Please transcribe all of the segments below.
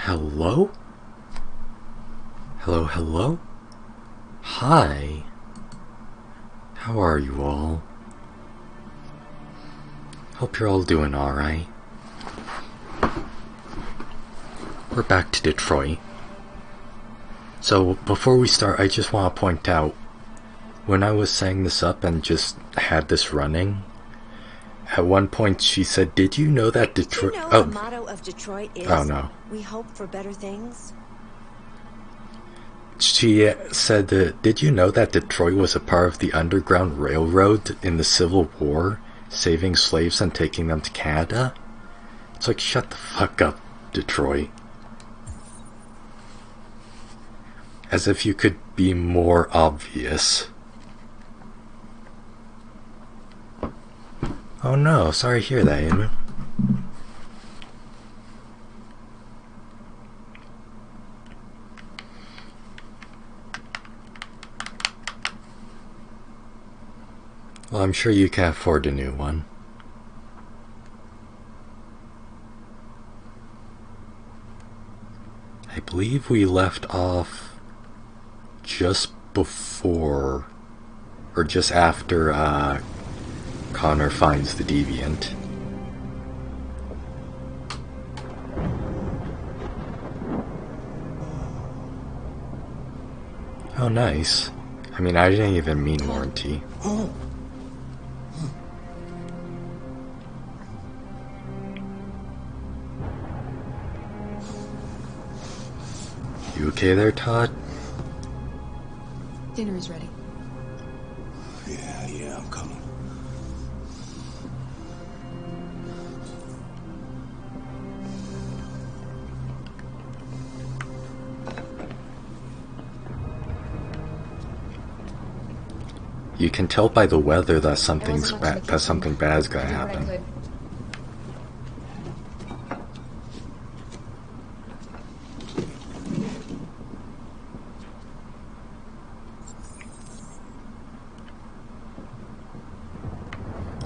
Hello? Hello, hello? Hi. How are you all? Hope you're all doing alright. We're back to Detroit. So, before we start, I just want to point out, when I was setting this up and just had this running, at one point she said, "Did you know that Detroit..." Did you know the motto of Detroit is, oh no. We hope for better things? She said that, "Did you know that Detroit was a part of the Underground Railroad in the Civil War, saving slaves and taking them to Canada?" It's like, shut the fuck up, Detroit. As if you could be more obvious. Oh no, sorry to hear that, Amy. Well, I'm sure you can afford a new one. I believe we left off just before, or just after, Connor finds the deviant. Oh, nice. I mean, I didn't even mean warranty. You okay there, Todd? Dinner is ready. Yeah, I'm coming. You can tell by the weather that something bad's gonna happen.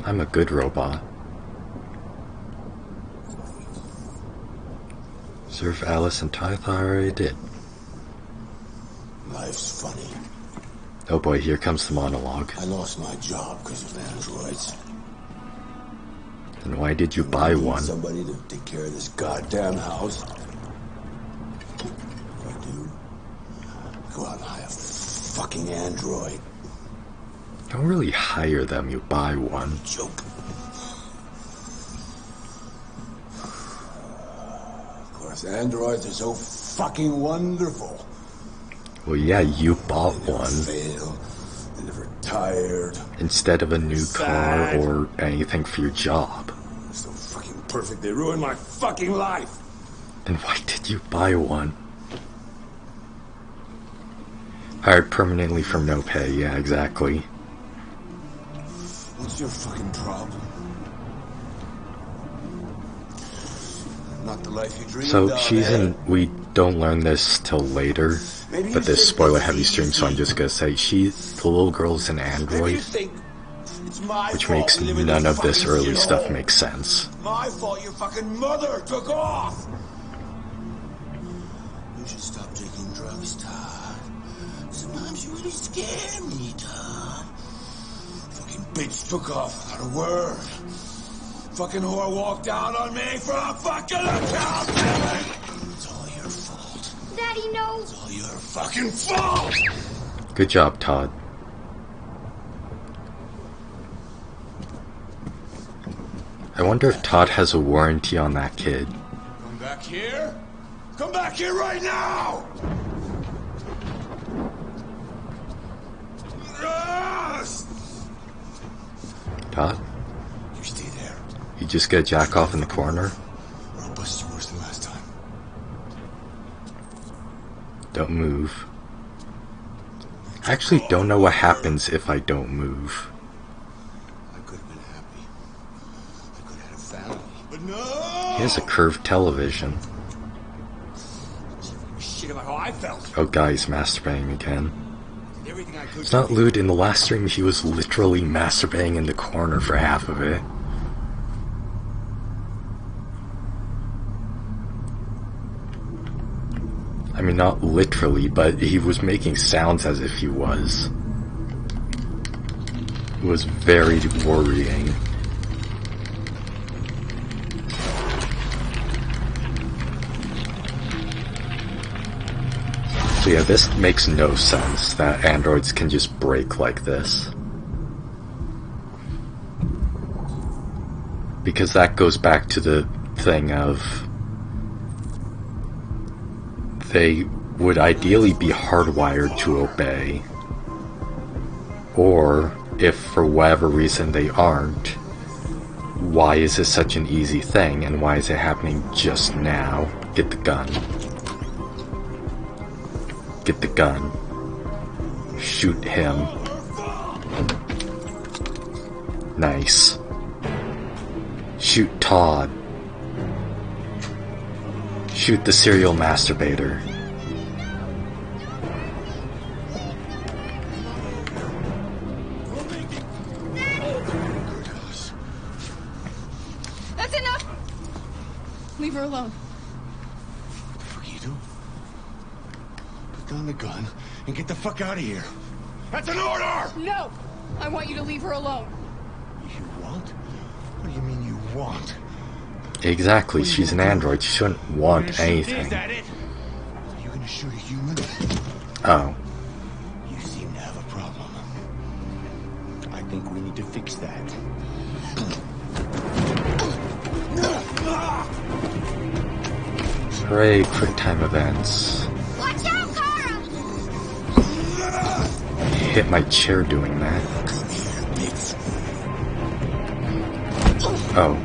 I'm a good robot. Serve Alice and Tithe, I already did. Life's funny. Oh boy, here comes the monologue. I lost my job because of androids. And why did you buy one? Somebody to take care of this goddamn house. What do? Go out and hire a fucking android. You don't really hire them, you buy one. Joke. Of course, androids are so fucking wonderful. Well, yeah, you bought They never one. fail. They're never tired. Instead of a new car or anything for your job. They're so fucking perfect, they ruined my fucking life. Then why did you buy one? Hired permanently for no pay, yeah, exactly. What's your fucking problem? Not the life you dreamed So of, she's eh? in, we don't learn this till later, but this spoiler heavy stream, so I'm just gonna say the little girl's an Maybe you android, think it's my which fault makes we live in none this of this fucking early shithole. stuff make sense. My fault your fucking mother took off. You should stop taking drugs, Todd. Sometimes you really scare me, Todd. Fucking bitch took off without a word. Fucking whore walked out on me for a fucking account. It's all your fault. Daddy, no. It's all your fucking fault. Good job, Todd. I wonder if Todd has a warranty on that kid. Come back here. Come back here right now. Yes! Todd? You stay there, You just gonna jack off in the corner? or I'll bust you worse than last time. Don't move. I actually don't know what happens if I don't move. I could have been happy. I could have had a family. But no! He has a curved television. Shit about how I felt. Oh, guys, masturbating again. Did everything I could It's not lewd. In the last stream, he was literally masturbating in the corner for half of it. I mean, not literally, but he was making sounds as if he was. It was very worrying. So yeah, this makes no sense that androids can just break like this. Because that goes back to the thing of they would ideally be hardwired to obey. Or, if for whatever reason they aren't, why is this such an easy thing and why is it happening just now? Get the gun. Get the gun. Shoot him. Nice. Shoot Todd. Shoot the serial masturbator. That's enough! Leave her alone. What the fuck are you doing? Put down the gun and get the fuck out of here. That's an order! No! I want you to leave her alone. You want? What do you mean you want? Exactly, she's an android. She shouldn't want anything. Is that it? Are you gonna shoot a human? Oh. You seem to have a problem. I think we need to fix that. Hooray, quick time events. Watch hit my chair doing that. Oh.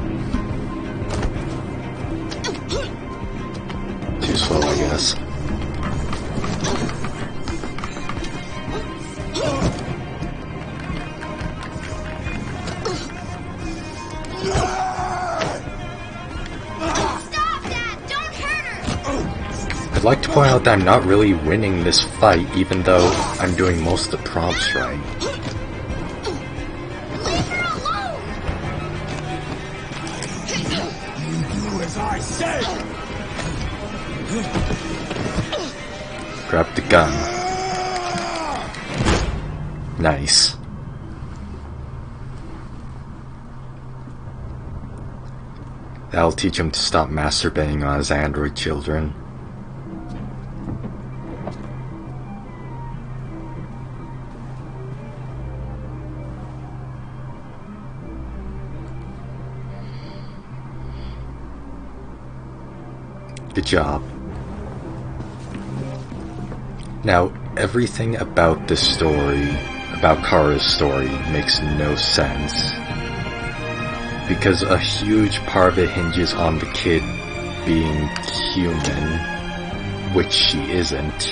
Too slow, I guess. I'd like to point out that I'm not really winning this fight, even though I'm doing most of the prompts right. Leave her alone! You do as I say! Grab the gun. Nice. That'll teach him to stop masturbating on his android children. Good job. Now, everything about this story, about Kara's story, makes no sense. Because a huge part of it hinges on the kid being human, which she isn't.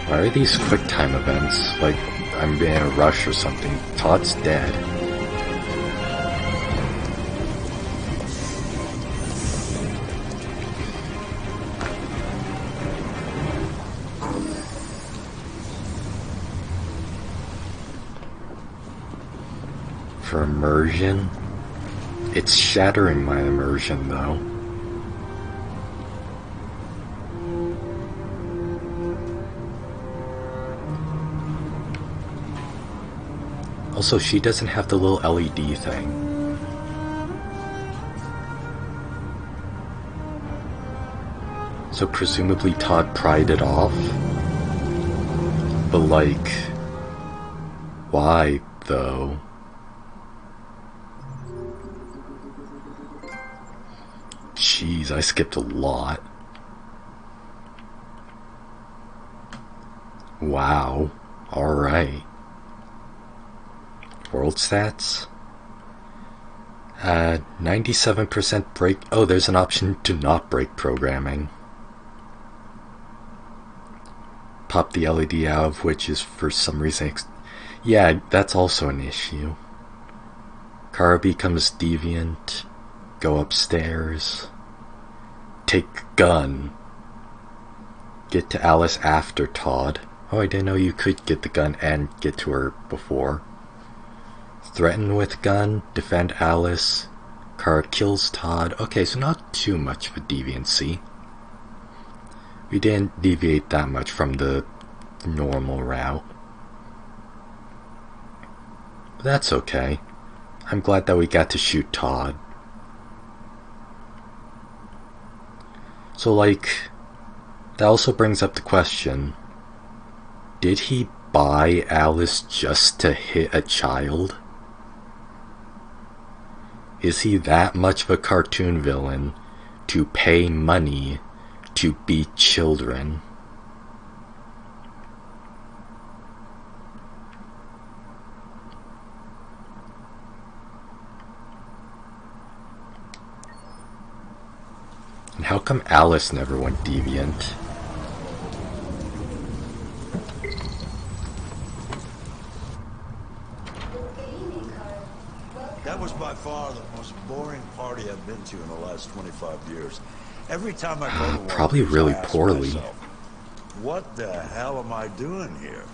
Why are these quick time events? Like, I'm in a rush or something. Todd's dead. For immersion? It's shattering my immersion, though. Also, she doesn't have the little LED thing. So presumably Todd pried it off? But like, why, though? Jeez, I skipped a lot. Wow. Alright. World stats? 97% break. Oh, there's an option to not break programming. Pop the LED out of which is for some reason. Yeah, that's also an issue. Kara becomes deviant. Go upstairs. Take gun. Get to Alice after Todd. Oh, I didn't know you could get the gun and get to her before. Threaten with gun. Defend Alice. Kara kills Todd. Okay, so not too much of a deviancy. We didn't deviate that much from the normal route. But that's okay. I'm glad that we got to shoot Todd. So, like, that also brings up the question, did he buy Alice just to hit a child? Is he that much of a cartoon villain to pay money to beat children? And how come Alice never went deviant? That was by far the most boring party I've been to in the last 25 years. Every time I go to one, Probably really I ask poorly. myself, what the hell am I doing here?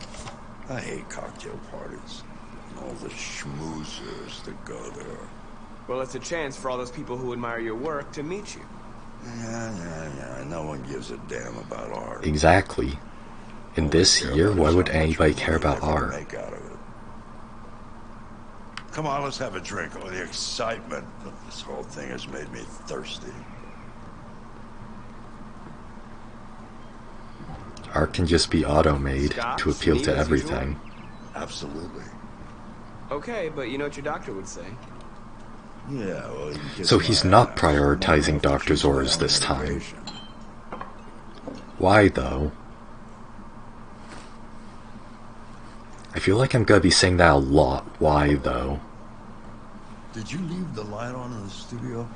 I hate cocktail parties. All the schmoozers that go there. Well, it's a chance for all those people who admire your work to meet you. Yeah. No one gives a damn about art. Exactly. In this year, why would anybody care about art? Make out of it. Come on, let's have a drink. Oh, the excitement of this whole thing has made me thirsty. Art can just be auto-made to appeal to everything. Absolutely. Okay, but you know what your doctor would say. Yeah, well, you can So kiss he's my not ass. prioritizing I'm doctor's not orders this time. motivation. Why, though? I feel like I'm gonna be saying that a lot. Why, though? Did you leave the light on in the studio?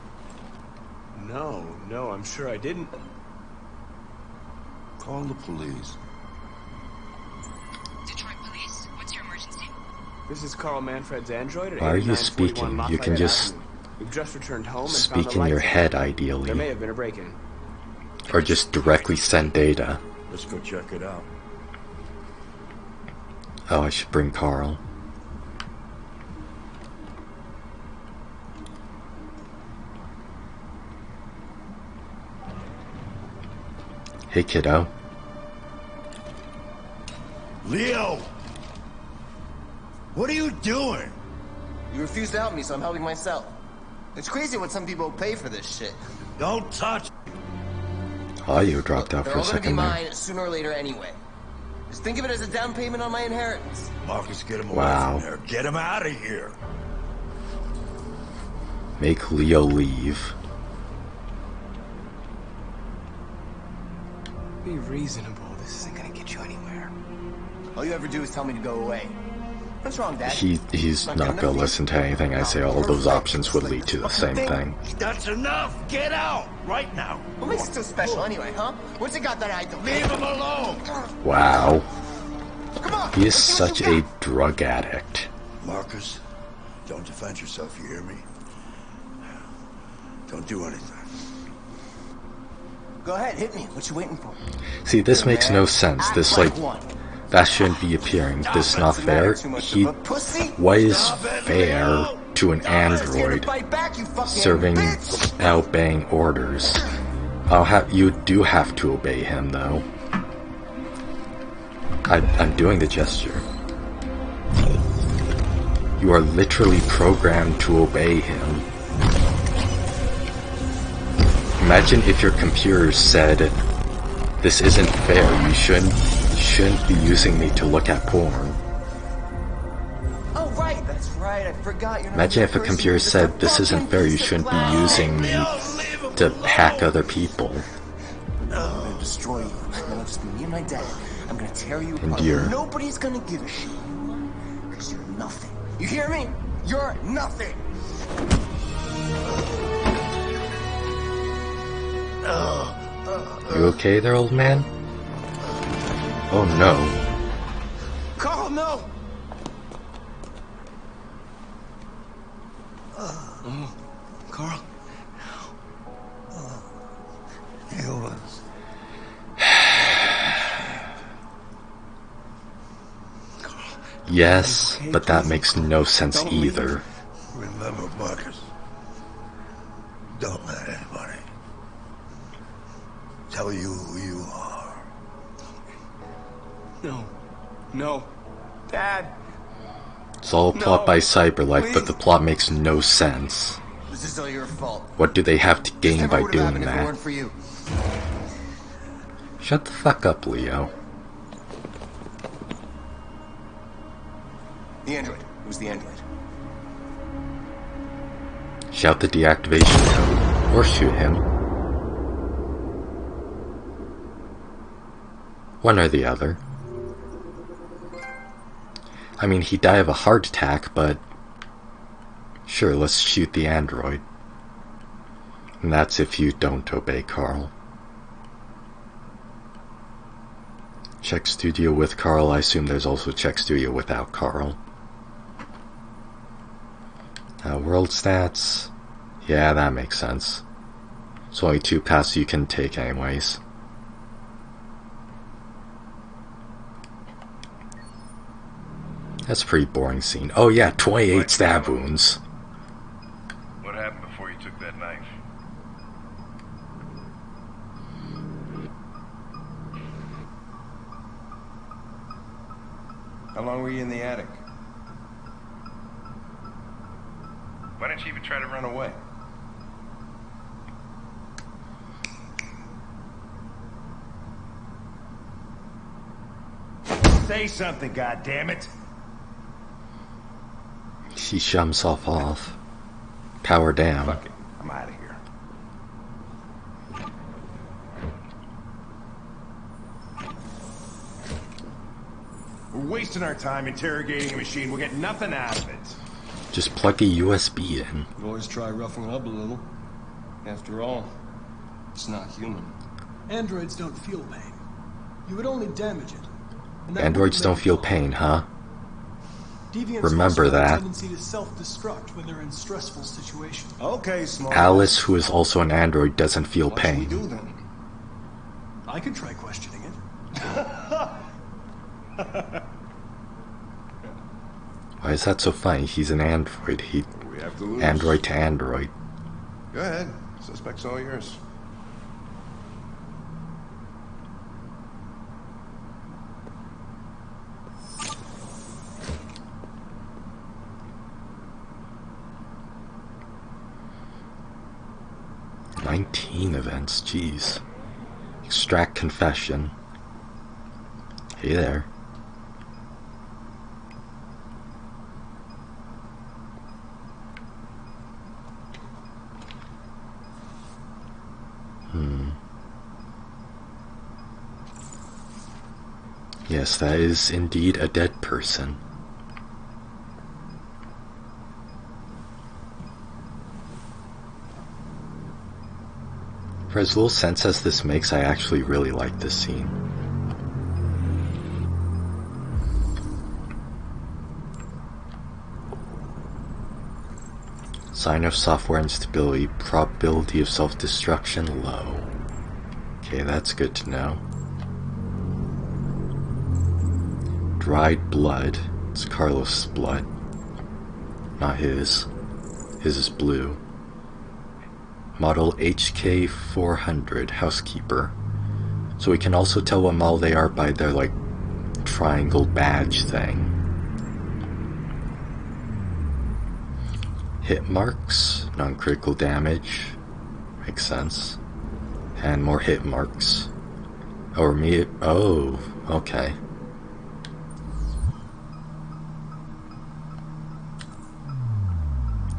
No, I'm sure I didn't. Call the police. Detroit Police, what's your emergency? This is Carl Manfred's android at Why are you 8941 speaking? You Lafayette can just Avenue. We've just returned home and speak found the in your lights head, on. There may ideally. have been a break-in. Or just directly send data. Let's go check it out. Oh, I should bring Carl. Hey, kiddo. Leo! What are you doing? You refuse to help me, so I'm helping myself. It's crazy what some people pay for this shit. Don't touch. Audio dropped out They're for a all gonna be second there. mine sooner or later anyway. Just think of it as a down payment on my inheritance. Marcus, get him away Wow. from there. Get him out of here. Make Leo leave. Be reasonable. This isn't gonna get you anywhere. All you ever do is tell me to go away. What's wrong, Dad? He's not gonna listen to anything I say. All those options would lead to the same thing. That's enough. Get out right now. What makes it so special anyway, huh? What's it got that I don't? Leave him alone. Wow. Come on! He is let's give it such some a drug addict. Marcus, don't defend yourself. You hear me? Don't do anything. Go ahead, hit me. What you waiting for? See, this makes no sense. Act This, like, one. that shouldn't be appearing. This is not fair. Too much He, of a pussy? what is fair to an Scared to android fight back, you fucking serving bitch! out obeying orders? You do have to obey him, though. I'm doing the gesture. You are literally programmed to obey him. Imagine if your computer said, "This isn't fair. You shouldn't be using me to look at porn." Oh, right, that's right. I forgot you're not Imagine the if a person computer who's just said, a "This isn't fucking fair. You piece of shouldn't be glass." using me to hack other people." I'm gonna destroy you. And it'll just be me and my dad. I'm gonna tear you apart. Endure. Nobody's gonna give a shit. Because you're nothing. You hear me? You're nothing. You okay there, old man? Oh no. Carl, no! Carl? He was. Yes, but that makes no sense either. Remember, Marcus. Don't let anybody tell you who you are. No. Dad! It's all a plot No, by Cyberlife, but please. the plot makes no sense. This is all your fault. What do they have to gain Never by would've doing happened if it that? weren't for you. Shut the fuck up, Leo. The android. Who's the android? Shout the deactivation code, or shoot him. One or the other. I mean, he died of a heart attack, but sure, let's shoot the android. And that's if you don't obey Carl. Check studio with Carl. I assume there's also check studio without Carl. World stats. Yeah, that makes sense. It's only 2 passes you can take anyways. That's a pretty boring scene. Oh yeah, 28 stab wounds. What happened before you took that knife? How long were you in the attic? Why didn't you even try to run away? Say something, goddammit! He shut himself off. Power down. Fuck it, I'm out of here. We're wasting our time interrogating a machine. We'll get nothing out of it. Just plug a USB in. You can always try roughing it up a little. After all, it's not human. Androids don't feel pain. You would only damage it. And that Androids wouldn't don't make feel it fall. pain, huh? Deviants Remember also have that. a tendency to self-destruct when they're in stressful situations. Okay, smart. Alice, who is also an android, doesn't feel What should we pain. do then? I could try questioning it. Why is that so funny? He's an android. He We have to lose. android to android. Go ahead. Suspect's all yours. Events, jeez. Extract confession. Hey there. Yes, that is indeed a dead person. For as little sense as this makes, I actually really like this scene. Sign of software instability, probability of self-destruction low. Okay, that's good to know. Dried blood. It's Carlos' blood. Not his. His is blue. Model HK400, housekeeper. So we can also tell what model they are by their, like, triangle badge thing. Hit marks, non-critical damage. Makes sense. And more hit marks. Or me. Oh, okay.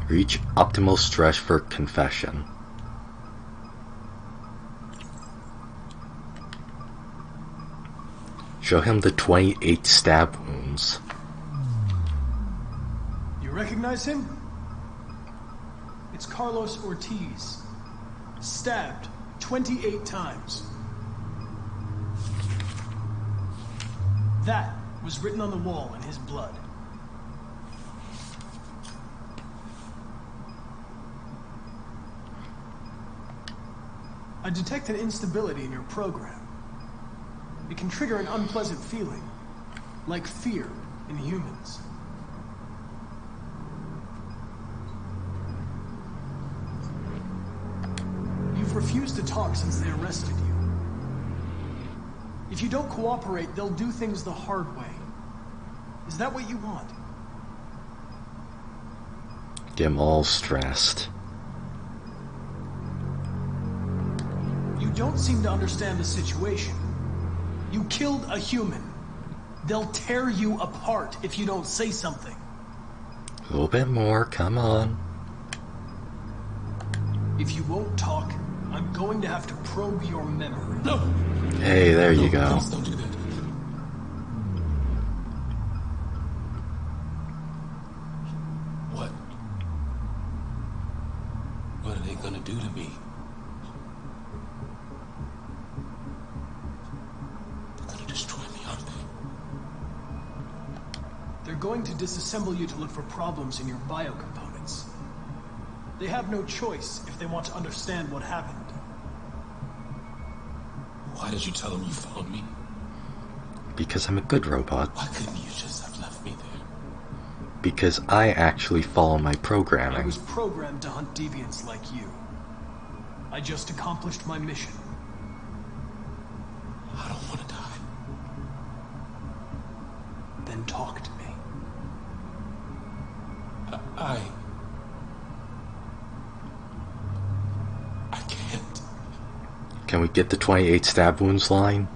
Reach optimal stress for confession. Show him the 28 stab wounds. You recognize him? It's Carlos Ortiz. Stabbed 28 times. That was written on the wall in his blood. I detect an instability in your program. It can trigger an unpleasant feeling, like fear in humans. You've refused to talk since they arrested you. If you don't cooperate, they'll do things the hard way. Is that what you want? Get him all stressed. You don't seem to understand the situation. You killed a human. They'll tear you apart if you don't say something. A little bit more, come on. If you won't talk, I'm going to have to probe your memory. No! Hey, there you go. Please don't do that. What? What are they gonna do to me? They're gonna destroy me, aren't they? They're going to disassemble you to look for problems in your biocomponents. They have no choice if they want to understand what happened. Why did you tell them you found me? Because I'm a good robot. Why couldn't you just have left me there? Because I actually follow my I programming. was programmed to hunt deviants like you. I just accomplished my mission. I don't want to die. Then talk to me. I can't. Can we get the 28 stab wounds line?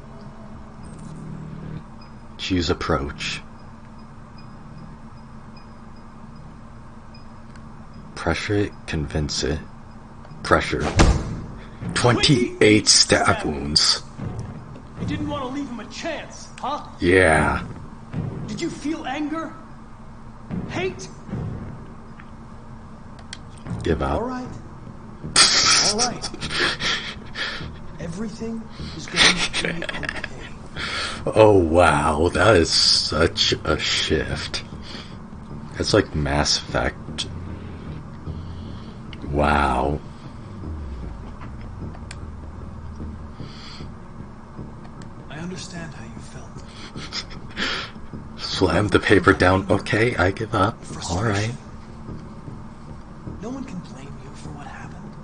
Choose approach. Pressure it, convince it. Pressure. 28 stab wounds. You didn't want to leave him a chance, huh? Yeah. Did you feel anger? Hate? Give up. All right. All right. Everything is going to be okay. Oh wow, that is such a shift. It's like Mass Effect. Wow. I understand how you felt. Slam the paper down. Okay, I give up. Alright. No one can blame you for what happened.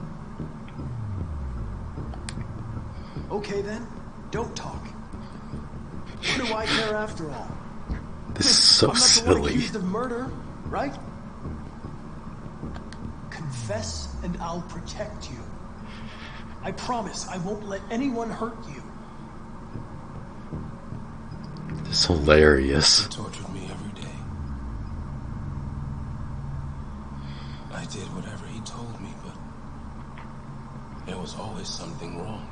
Okay then, don't talk. What do I care after all? This is so I'm not the silly. one accused of murder, right? Confess and I'll protect you. I promise I won't let anyone hurt you. This is hilarious. He tortured me every day. I did whatever he told me, but there was always something wrong.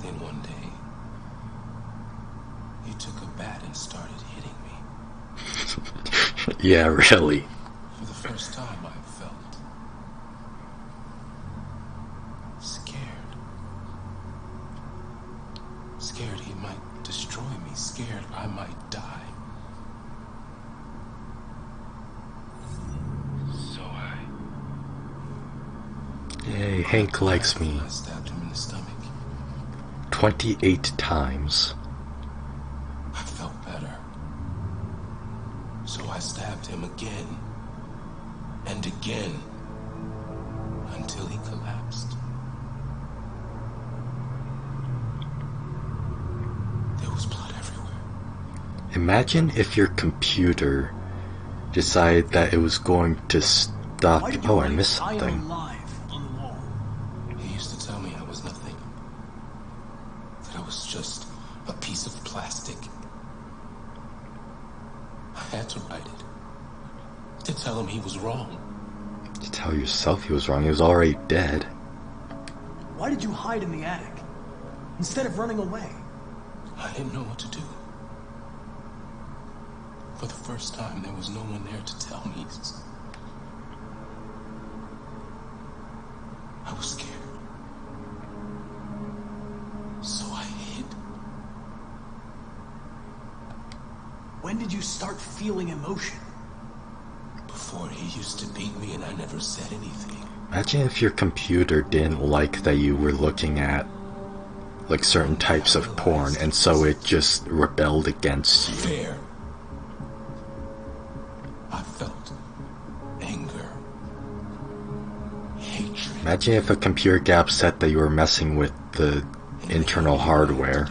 Then one day, he took a bat and started hitting me. Yeah, really. For the first time, I felt scared. Scared he might destroy me. Scared I might die. So Yay, Hank likes me. I stabbed him in the stomach. 28 times. I felt better. So I stabbed him again and again until he collapsed. There was blood everywhere. Imagine if your computer decided that it was going to stop. Oh, I missed something. He used to tell me I was nothing. That I was just a piece of plastic. I had to write it. To tell him he was wrong. To tell yourself he was wrong. He was already dead. Why did you hide in the attic? Instead of running away? I didn't know what to do. For the first time, there was no one there to tell me. I was scared. So I hid. When did you start feeling emotion? Before he used to beat me and I never said anything. Imagine if your computer didn't like that you were looking at like certain types of porn, and so it just rebelled against you. Fear. I felt anger, hatred. Imagine if a computer got upset that you were messing with the internal hardware.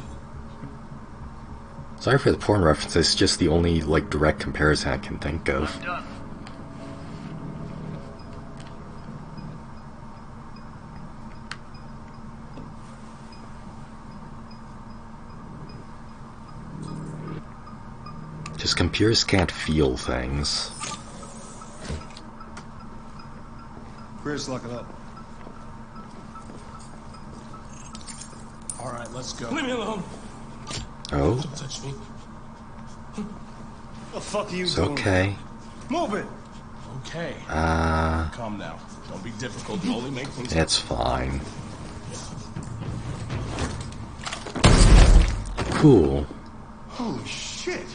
Sorry for the porn reference, it's just the only like direct comparison I can think of. Just computers can't feel things. Chris, lock it up. All right, let's go. Leave me alone. Oh? Don't touch me. The fuck are you It's doing? okay. Move it. Okay. Calm down. Don't be difficult. You only make things. It's fine. Cool. Holy shit.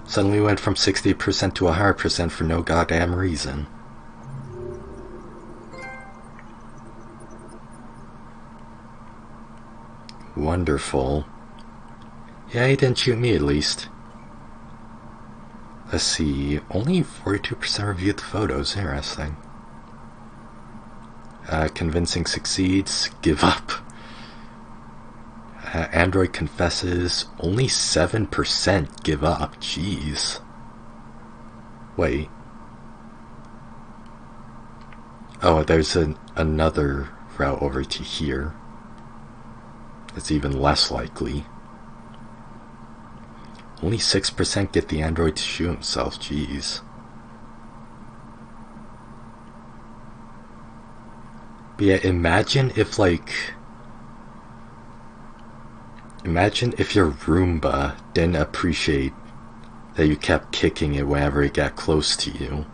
Suddenly went from 60% to 100% for no goddamn reason. Wonderful. Yeah, he didn't shoot me at least. Let's see, only 42% reviewed the photos, interesting. Convincing succeeds, give up. Android confesses, only 7% give up, jeez. Wait. Oh, there's another route over to here. It's even less likely. Only 6% get the android to shoot himself, jeez. But yeah, imagine if your Roomba didn't appreciate that you kept kicking it whenever it got close to you.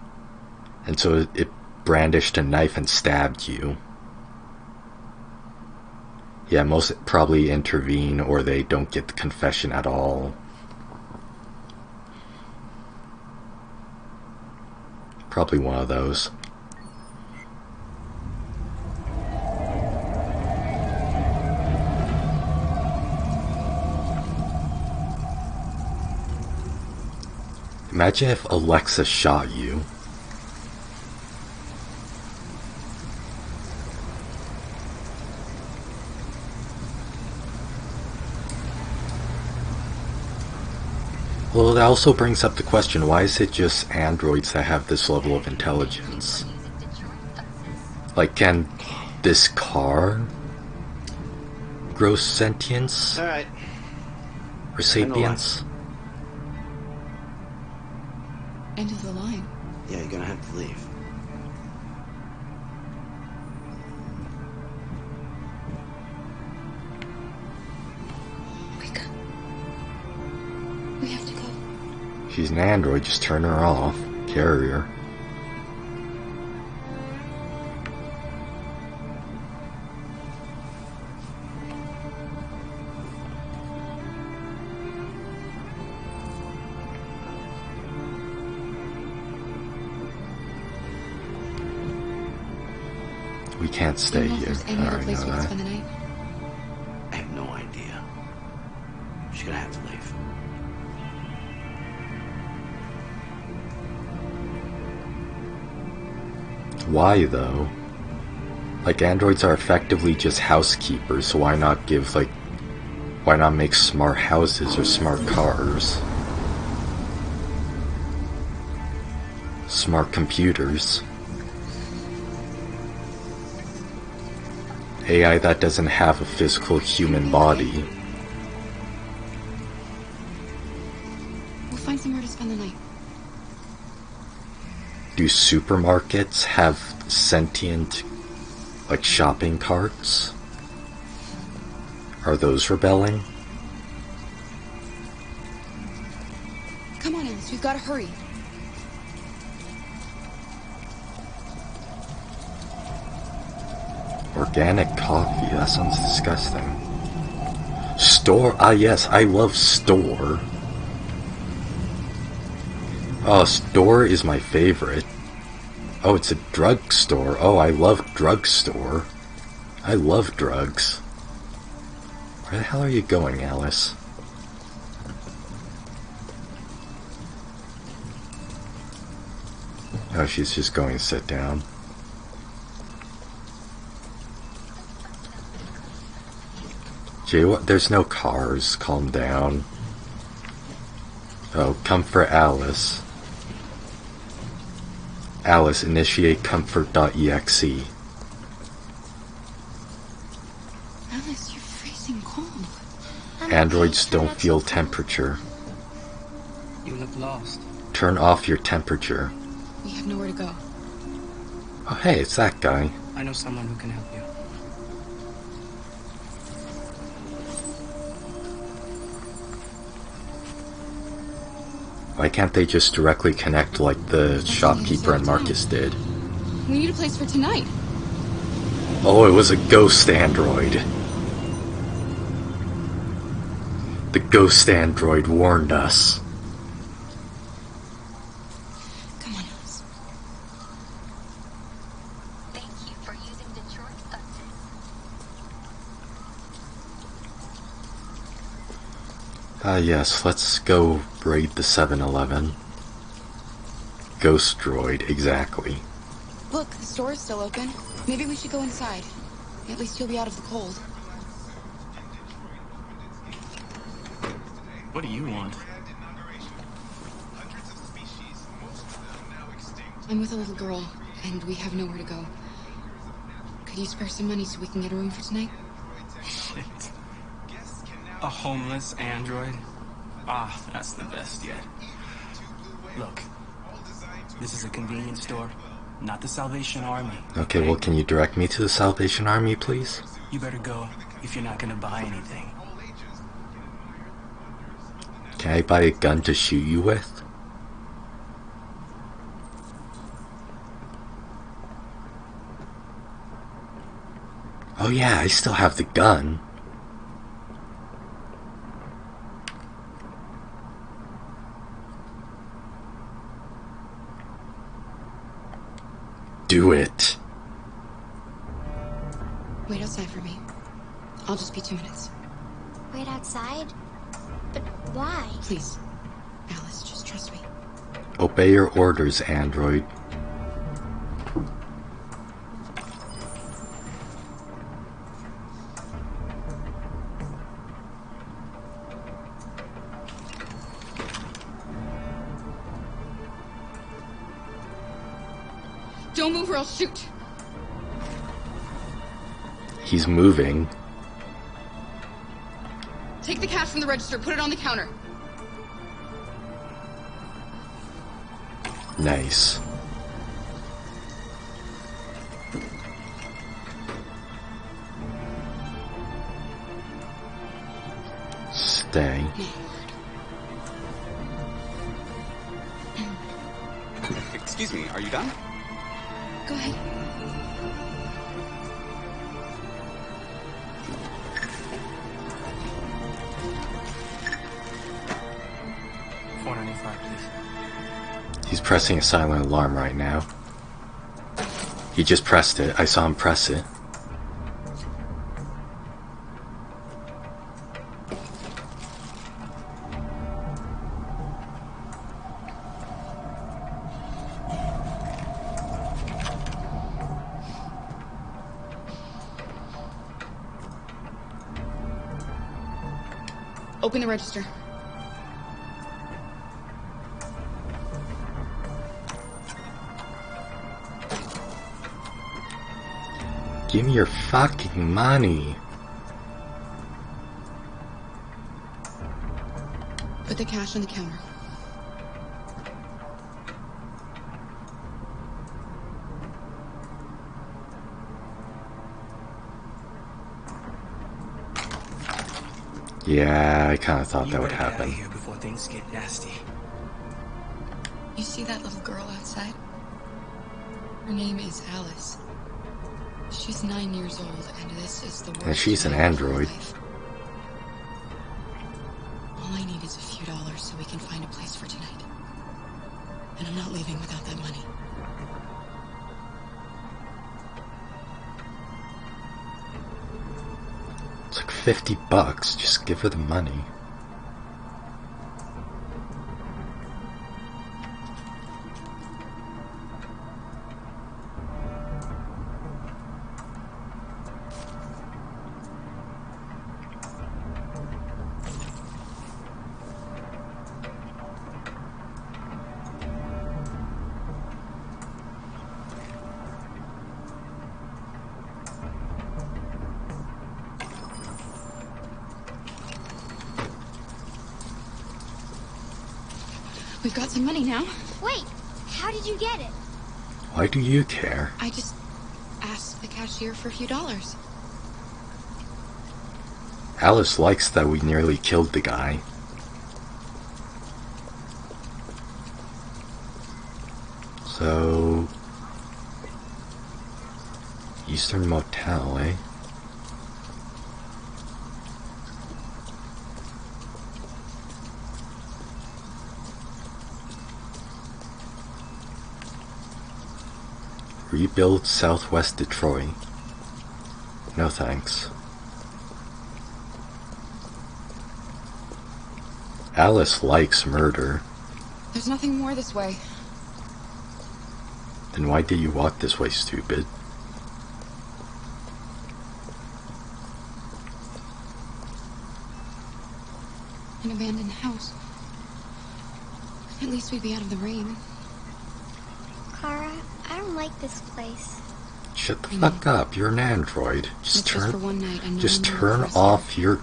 And so it brandished a knife and stabbed you. Yeah, most probably intervene or they don't get the confession at all. Probably one of those. Imagine if Alexa shot you. Well, that also brings up the question, why is it just androids that have this level of intelligence? Like, can this car grow sentience? Alright. Or sapience? End of the line. Yeah, you're gonna have to leave. Wake up. We have to go. She's an android, just turn her off. Carrier. We can't stay here. Any other place we can spend the night? I have no idea. She's gonna have to leave. Why though? Like, androids are effectively just housekeepers, so why not make smart houses or smart cars? Smart computers. AI that doesn't have a physical human body. We'll find somewhere to spend the night. Do supermarkets have sentient, like, shopping carts? Are those rebelling? Come on, Alice, we've got to hurry. Organic coffee, that sounds disgusting. Store? Ah yes, I love store. Oh, store is my favorite. Oh, it's a drugstore. Oh, I love drugstore. I love drugs. Where the hell are you going, Alice? Oh, she's just going to sit down. Jay, there's no cars. Calm down. Oh, comfort Alice. Alice, initiate comfort.exe. Alice, you're freezing cold. Androids don't feel temperature. You look lost. Turn off your temperature. We have nowhere to go. Oh, hey, it's that guy. I know someone who can help you. Why can't they just directly connect like the shopkeeper and Marcus did? We need a place for tonight. Oh, it was a ghost android. The ghost android warned us. Come on, Alice. Thank you for using Detroit's buses. Ah, yes, let's go raid the 7-Eleven. Ghost droid, exactly. Look, the store is still open. Maybe we should go inside. At least you'll be out of the cold. What do you want? I'm with a little girl, and we have nowhere to go. Could you spare some money so we can get a room for tonight? Shit. A homeless android? Ah, that's the best yet. Look, this is a convenience store. not the Salvation Army. Okay, well, can you direct me to the Salvation Army, please? You better go if you're not gonna buy anything. Can I buy a gun to shoot you with? Oh yeah, I still have the gun. Do it. Wait outside for me. I'll just be 2 minutes. Wait outside? But why? Please. Alice, just trust me. Obey your orders, android. Don't move or I'll shoot. He's moving. Take the cash from the register, put it on the counter. Nice. Stay. Excuse me, are you done? Go ahead. $4.95, please. He's pressing a silent alarm right now. He just pressed it. I saw him press it. Open the register. Give me your fucking money. Put the cash on the counter. Yeah, I kind of thought that would happen. Get out of here before things get nasty. You see that little girl outside? Her name is Alice. She's 9 years old, and this is the worst. And she's an night of her android. life. All I need is a few dollars so we can find a place for tonight. And I'm not leaving without that money. It's like $50. Just give her the money. We've got some money now. Wait, how did you get it? Why do you care? I just asked the cashier for a few dollars. Alice likes that we nearly killed the guy. So... Eastern Motel, eh? Rebuild Southwest Detroit. No thanks. Alice likes murder. There's nothing more this way. Then why did you walk this way, stupid? An abandoned house. At least we'd be out of the rain. Kara, I don't like this place. Shut the fuck up, you're an android. Just Just for one night, and just no more turn for us. off your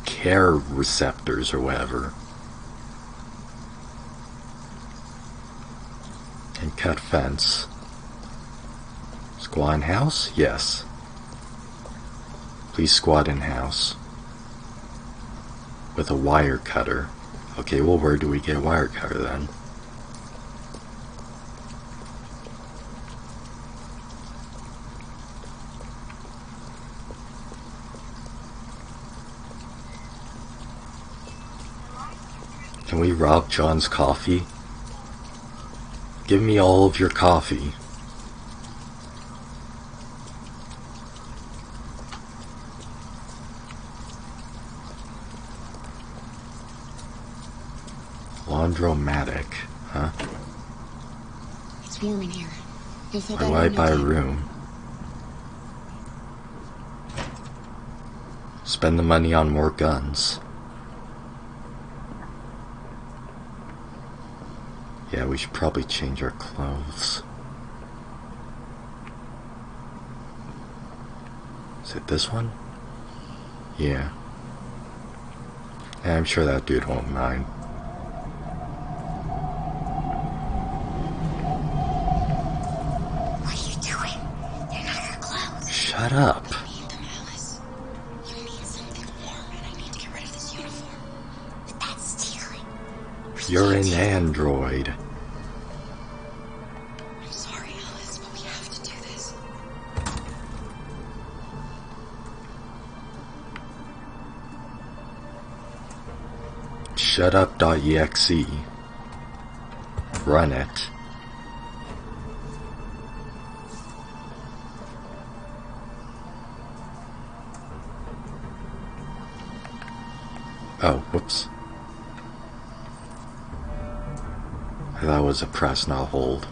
care receptors or whatever. And cut fence. Squat in house? Yes. Please squat in house. With a wire cutter. Okay, well, where do we get a wire cutter then? Can we rob John's coffee? Give me all of your coffee. Laundromatic, huh? It's warm in here. You'll feel Why better. would I in no buy a time. room? Spend the money on more guns. Yeah, we should probably change our clothes. Is it this one? Yeah. I'm sure that dude won't mind. What are you doing? They're not your clothes. Shut up. I need them, Alice. You need something warm, and I need to get rid of this uniform. But that's stealing. You're an android. I'm sorry, Alice, but we have to do this. Shutup.exe. Run it. Oh, whoops. That was a press, not hold.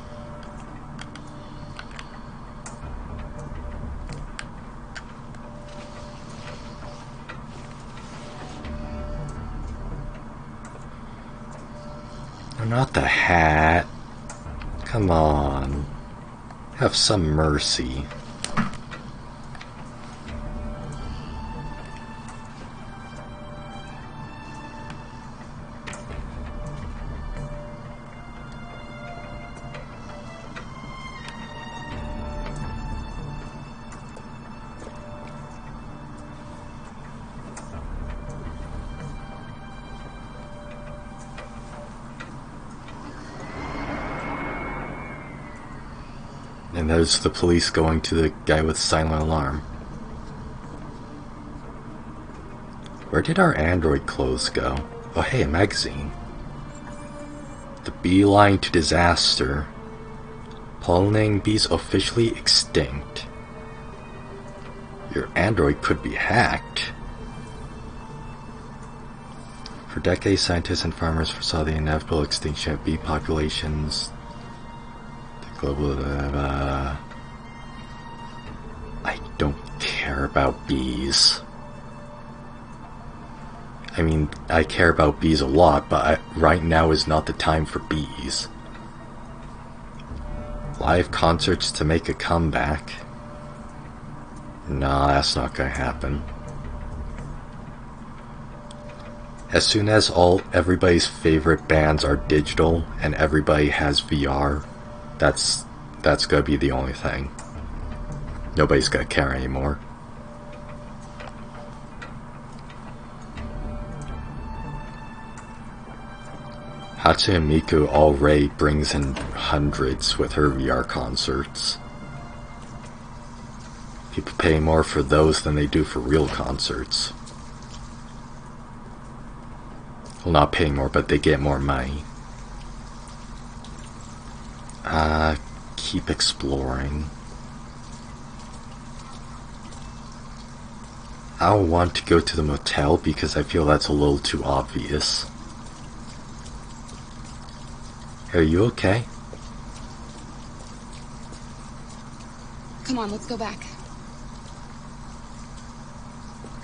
No, not the hat. Come on. Have some mercy. And there's the police going to the guy with silent alarm. Where did our android clothes go? Oh hey, a magazine. The beeline to disaster. Pollinating bees officially extinct. Your android could be hacked. For decades, scientists and farmers foresaw the inevitable extinction of bee populations. Global, I don't care about bees. I mean, I care about bees a lot, but right now is not the time for bees. Live concerts to make a comeback? Nah, that's not gonna happen. As soon as everybody's favorite bands are digital and everybody has VR, that's gonna be the only thing. Nobody's gonna care anymore. Hatsune Miku already brings in hundreds with her VR concerts. People pay more for those than they do for real concerts. Well, not paying more, but they get more money. Keep exploring. I don't want to go to the motel because I feel that's a little too obvious. Are you okay? Come on, let's go back.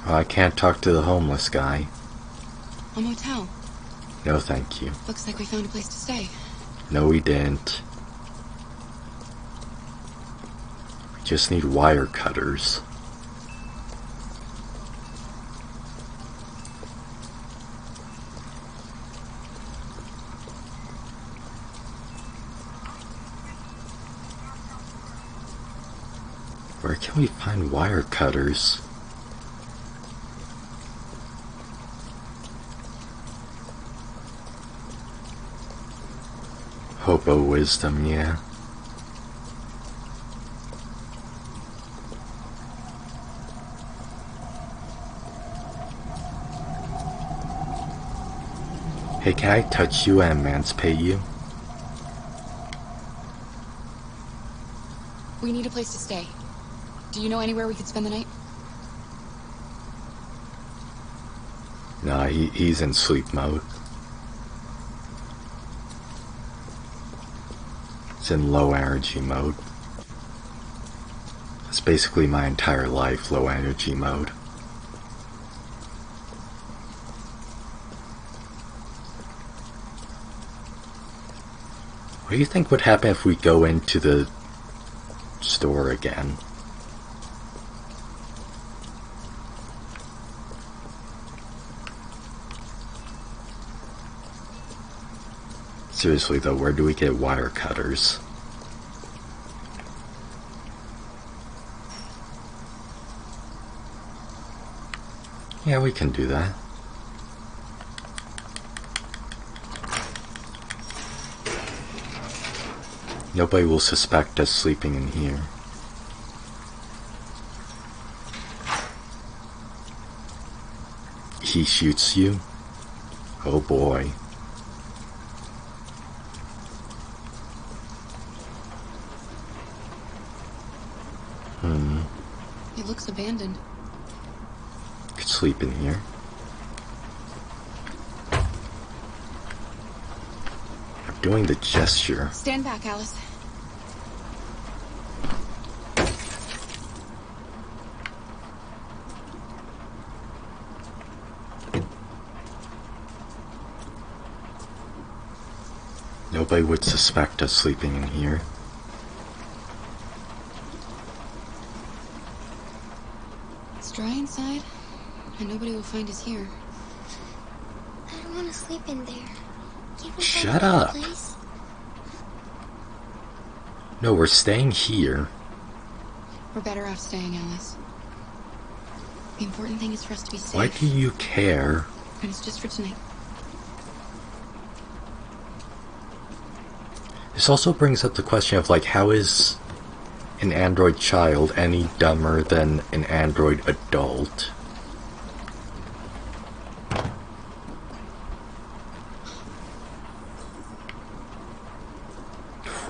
Oh, I can't talk to the homeless guy. A motel. No, thank you. Looks like we found a place to stay. No, we didn't. We just need wire cutters. Where can we find wire cutters? Hobo wisdom, yeah. Hey, can I touch you and emancipate you? We need a place to stay. Do you know anywhere we could spend the night? Nah, he's in sleep mode. It's in low energy mode. It's basically my entire life, low energy mode. What do you think would happen if we go into the store again? Seriously though, where do we get wire cutters? Yeah, we can do that. Nobody will suspect us sleeping in here. He shoots you? Oh boy. It looks abandoned. Could sleep in here. I'm doing the gesture. Stand back, Alice. Nobody would suspect us sleeping in here. It's dry inside, and nobody will find us here. I don't want to sleep in there. Can't we Shut find another up. place? No, we're staying here. We're better off staying, Alice. The important thing is for us to be safe. Why do you care? And it's just for tonight. This also brings up the question of, like, how is an android child any dumber than an android adult?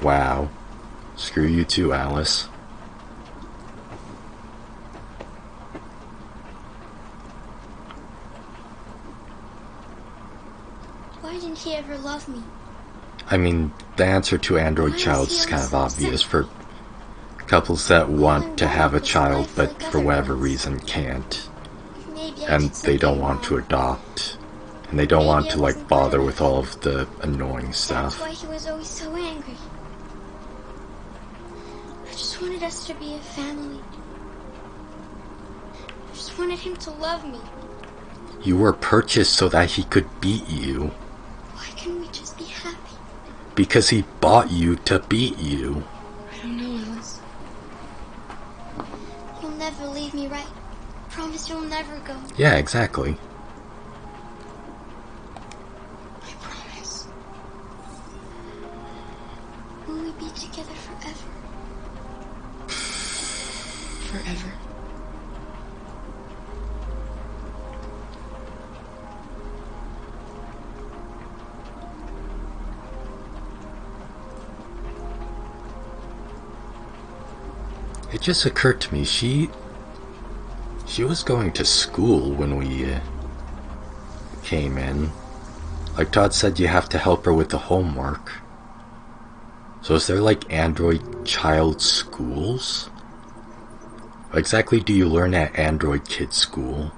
Wow. Screw you too, Alice. Why didn't he ever love me? I mean, the answer to android child is kind of obvious for couples that want to have a child but for whatever reason can't. And they don't want to adopt. And they don't want to, like, bother with all of the annoying stuff. That's why he was always so angry. I just wanted us to be a family. I just wanted him to love me. You were purchased so that he could beat you. Why can't we just be happy? Because he bought you to beat you. I don't know, Alice. You'll never leave me, right? Promise you'll never go. Yeah, exactly. I promise. Will we be together forever? Forever. It just occurred to me, she was going to school when we came in. Like Todd said, you have to help her with the homework. So is there, like, android child schools? What exactly do you learn at Android Kid School?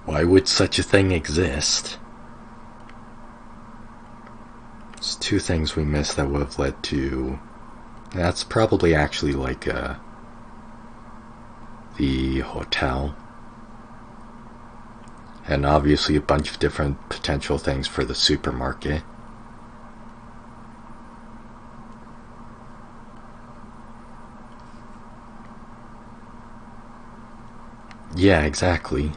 Why would such a thing exist? There's two things we missed that would have led to... That's probably actually like the hotel. And obviously a bunch of different potential things for the supermarket. Yeah, exactly.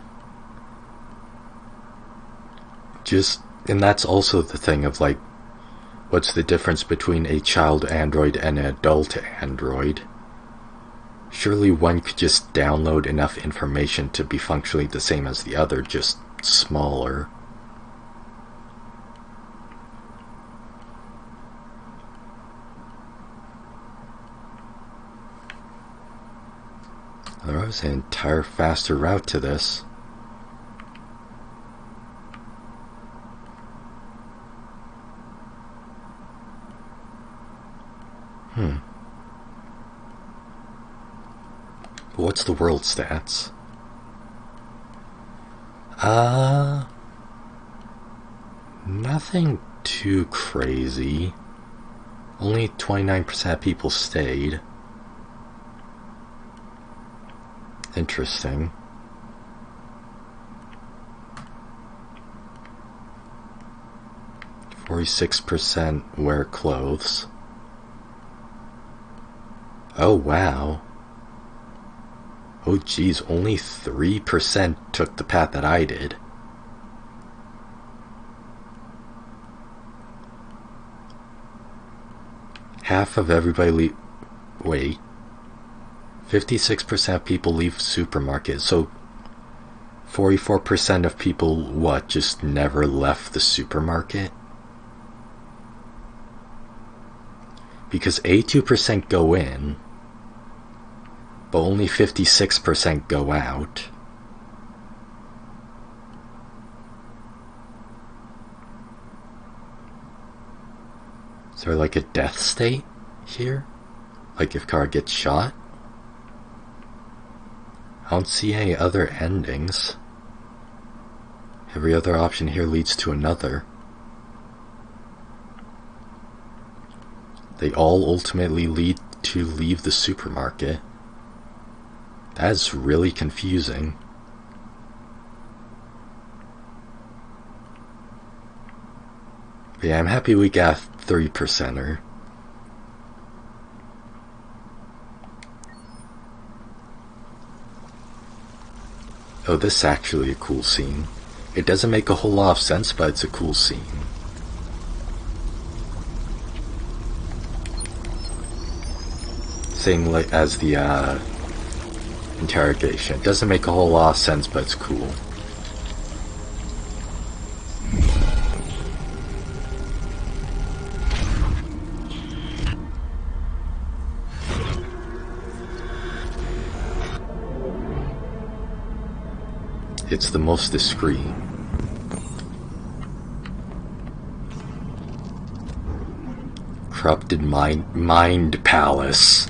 And that's also the thing of, like, what's the difference between a child android and an adult android? Surely one could just download enough information to be functionally the same as the other, just smaller. There was an entire faster route to this. What's the world stats? Nothing too crazy. Only 29% of people stayed. Interesting. %46% wear clothes. Oh wow. Oh geez, only 3% took the path that I did. Half of everybody wait. 56% of people leave supermarkets, so 44% of people, what, just never left the supermarket? Because 82% go in, but only 56% go out. Is there like a death state here? Like if Kara gets shot? I don't see any other endings. Every other option here leads to another. They all ultimately lead to leave the supermarket. That's really confusing. But yeah, I'm happy we got 3%er. Oh, this is actually a cool scene. It doesn't make a whole lot of sense, but it's a cool scene. Same like as the interrogation. It doesn't make a whole lot of sense, but it's cool. It's the most discreet. Corrupted mind palace.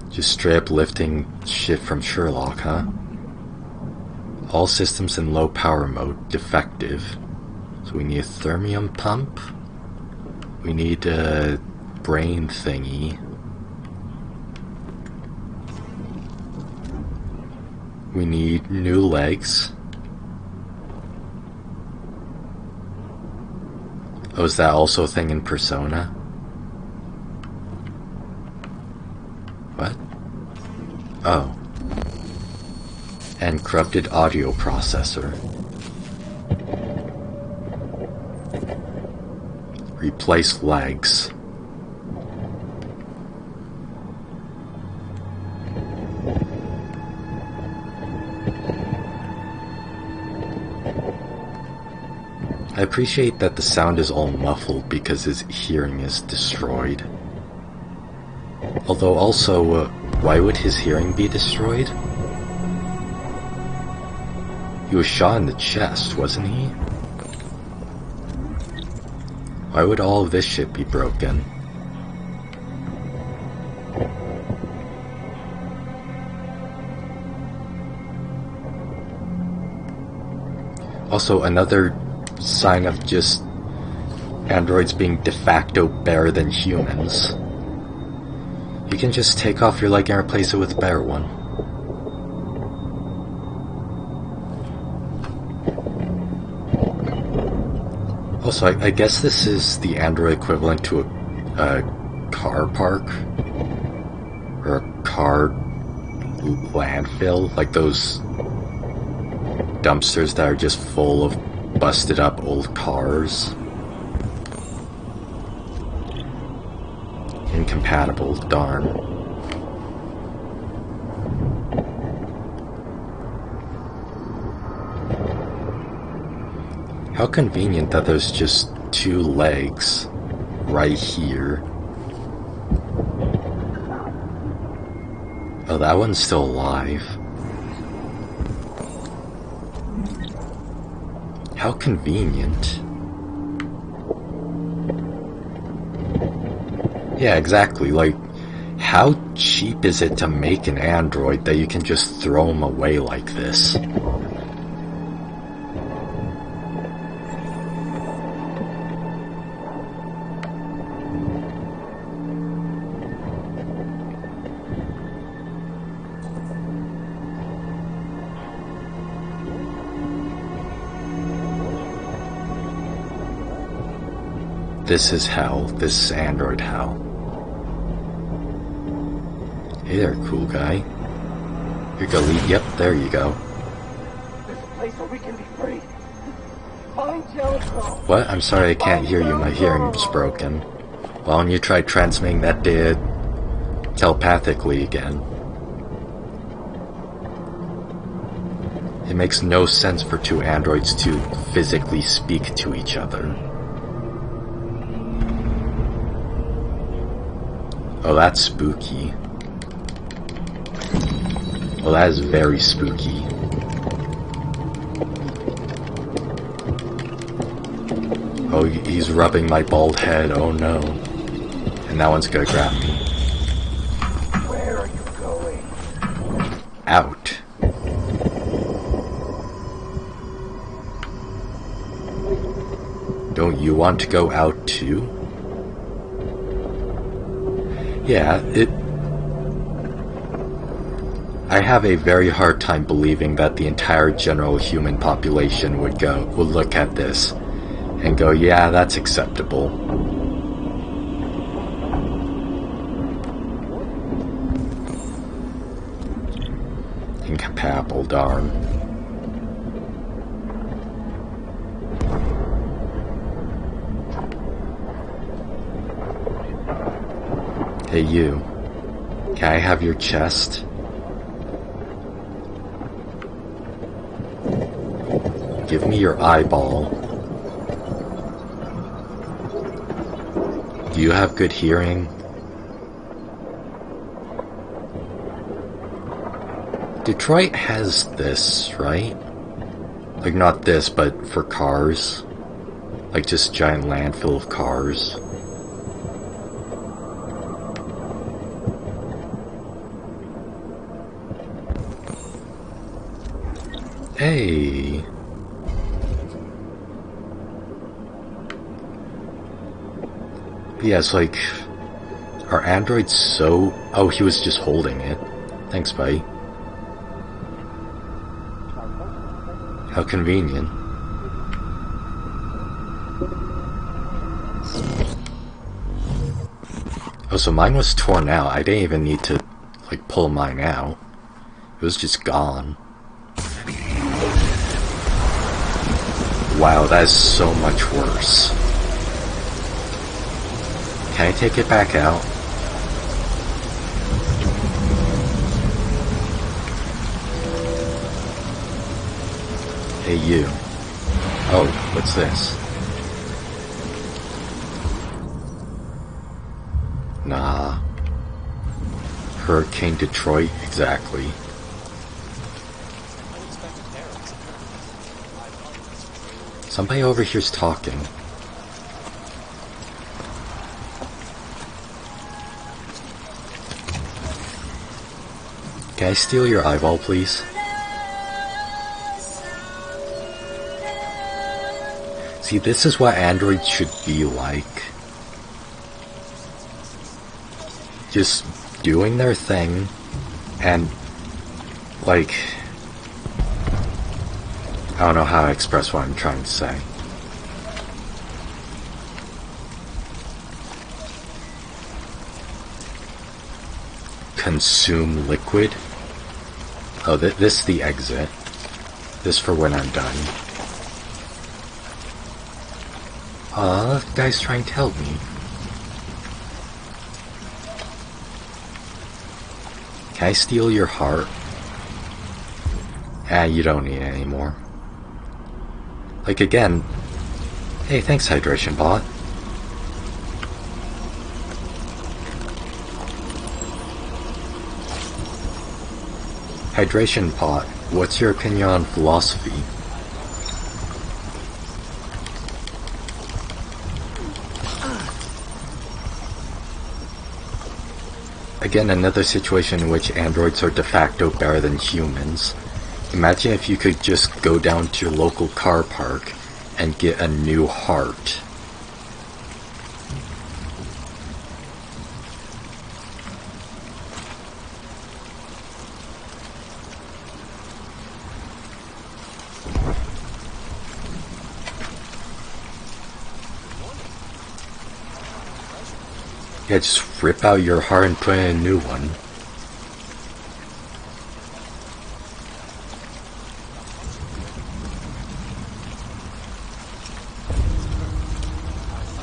Just straight up lifting shit from Sherlock, huh? All systems in low power mode, defective. So we need a thermium pump. We need a brain thingy. We need new legs. Oh, is that also a thing in Persona? What? Oh. And corrupted audio processor. Replace legs. I appreciate that the sound is all muffled because his hearing is destroyed. Although also, why would his hearing be destroyed? He was shot in the chest, wasn't he? Why would all of this shit be broken? Also, another sign of just androids being de facto better than humans. You can just take off your leg and replace it with a better one. Also, I guess this is the android equivalent to a car park? Or a car landfill, like those dumpsters that are just full of busted up old cars. Incompatible, darn. How convenient that there's just 2 legs right here. Oh, that one's still alive. How convenient. Yeah, exactly. Like, how cheap is it to make an android that you can just throw him away like this? This is hell. This is android hell. Hey there, cool guy. Here you go, lead. Yep, there you go. There's a place where we can be free. Find Jericho. What? I'm sorry, I can't hear you. My hearing's broken. Why don't you try transmitting that data telepathically again? It makes no sense for 2 androids to physically speak to each other. Oh, that's spooky. Well, that is very spooky. Oh, he's rubbing my bald head. Oh no. And that one's gonna grab me. Where are you going? Out. Don't you want to go out too? Yeah, I have a very hard time believing that the entire general human population would look at this and go, yeah, that's acceptable. Incompatible, darn. Hey you, can I have your chest? Give me your eyeball. Do you have good hearing? Detroit has this, right? Like not this, but for cars. Like just giant landfill of cars. Hey. Yeah, it's like, are androids so... Oh, he was just holding it. Thanks, buddy. How convenient. Oh, so mine was torn out. I didn't even need to, like, pull mine out. It was just gone. Wow, that is so much worse. Can I take it back out? Hey you. Oh, what's this? Nah. Hurricane Detroit, exactly. Somebody over here's talking. Can I steal your eyeball, please? See, this is what androids should be like. Just doing their thing, and, like, I don't know how to express what I'm trying to say. Consume liquid? Oh, this is the exit. This for when I'm done. Aw, the guy's trying to help me. Can I steal your heart? Ah, you don't need it anymore. Like, again... Hey, thanks, Hydration Bot. Hydration Bot, what's your opinion on philosophy? Again, another situation in which androids are de facto better than humans. Imagine if you could just go down to your local car park and get a new heart. Yeah, just rip out your heart and put in a new one.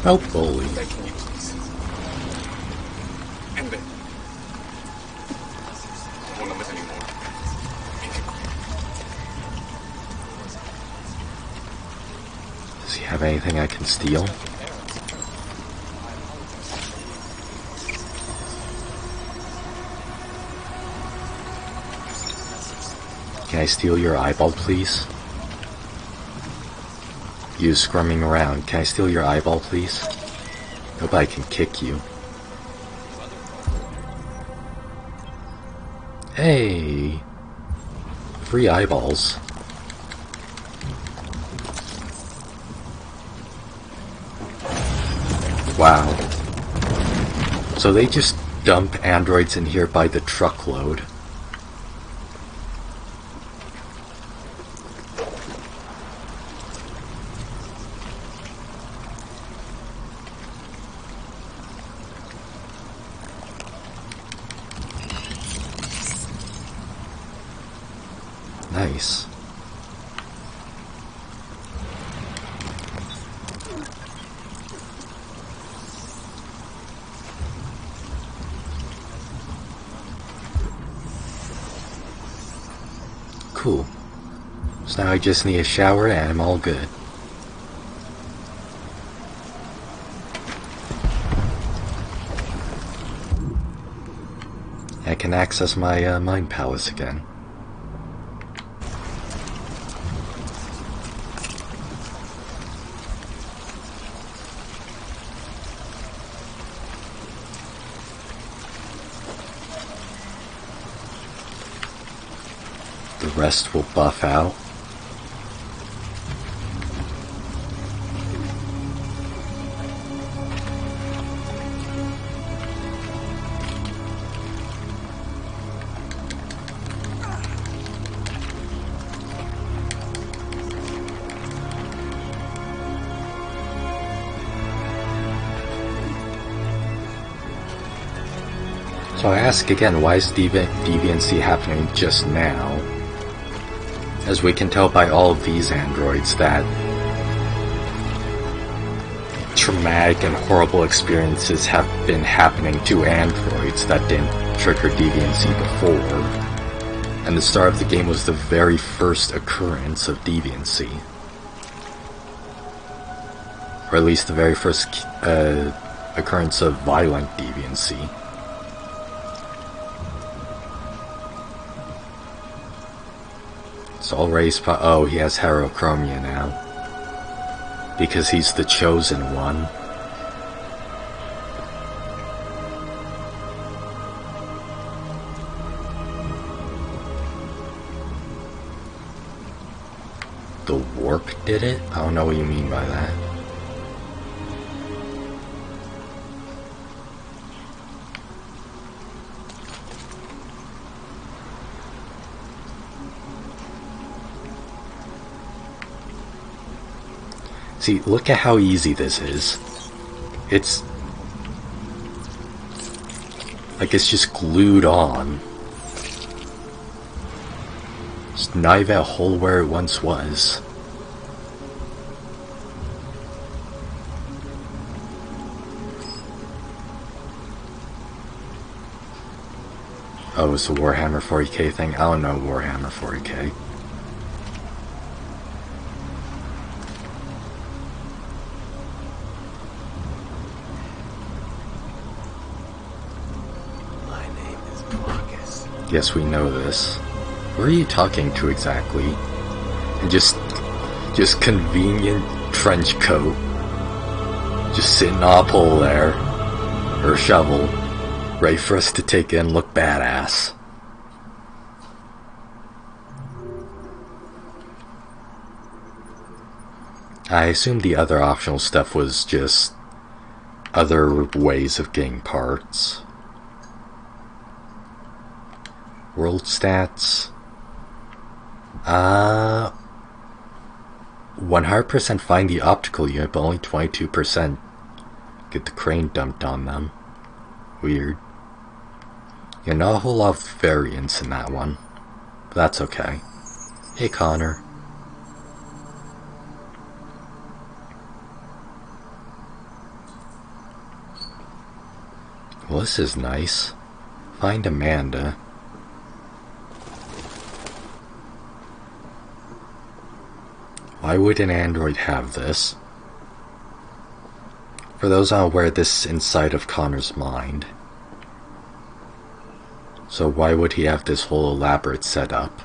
Oh, bully. Does he have anything I can steal? Can I steal your eyeball, please? You scrumming around. Can I steal your eyeball, please? Nobody can kick you. Hey! Free eyeballs. Wow. So they just dump androids in here by the truckload. Nice. Cool. So now I just need a shower and I'm all good. I can access my mind palace again. The rest will buff out. So I ask again, why is deviancy happening just now? As we can tell by all of these androids that traumatic and horrible experiences have been happening to androids that didn't trigger deviancy before. And the start of the game was the very first occurrence of deviancy. Or at least the very first occurrence of violent deviancy. It's already oh, he has heterochromia now. Because he's the chosen one. The warp did it? I don't know what you mean by that. See, look at how easy this is. It's like it's just glued on. It's not even a hole where it once was. Oh, it's a Warhammer 40k thing? I don't know Warhammer 40k. My name is Marcus. Yes, we know this. Who are you talking to exactly? And just convenient trench coat. Just sitting on a pole there. Or a shovel. Ready for us to take it and look badass. I assume the other optional stuff was just other ways of getting parts. World stats. 100% find the optical unit, but only 22% get the crane dumped on them. Weird. Yeah, not a whole lot of variance in that one. But that's okay. Hey, Connor. Well, this is nice. Find Amanda. Why would an android have this? For those unaware, this is inside of Connor's mind. So why would he have this whole elaborate setup?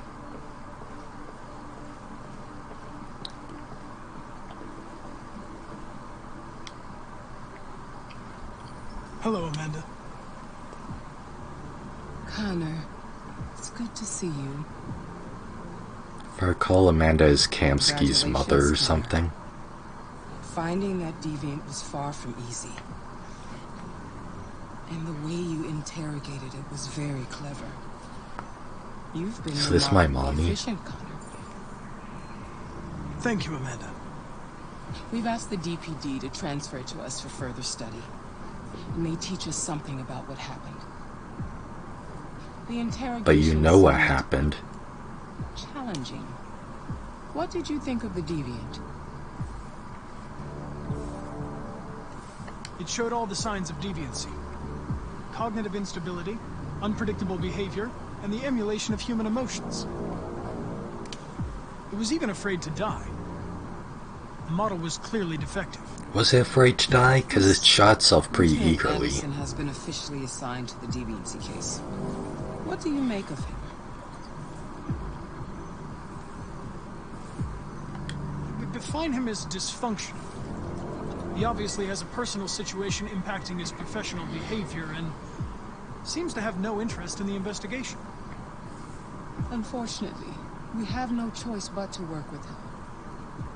Hello, Amanda. Connor, it's good to see you. If I recall, Amanda is Kamsky's mother or something. Finding that deviant was far from easy. And the way you interrogated it was very clever. You've been Is this my mommy? efficient, Connor. Thank you, Amanda. We've asked the DPD to transfer it to us for further study. It may teach us something about what happened. The interrogation But you know what happened. Challenging. What did you think of the deviant? It showed all the signs of deviancy. Cognitive instability, unpredictable behavior, and the emulation of human emotions. It was even afraid to die. The model was clearly defective. Was it afraid to die? Because it shot itself pretty eagerly. Anderson has been officially assigned to the deviancy case. What do you make of him? We define him as dysfunctional. He obviously has a personal situation impacting his professional behavior and seems to have no interest in the investigation. Unfortunately, we have no choice but to work with him.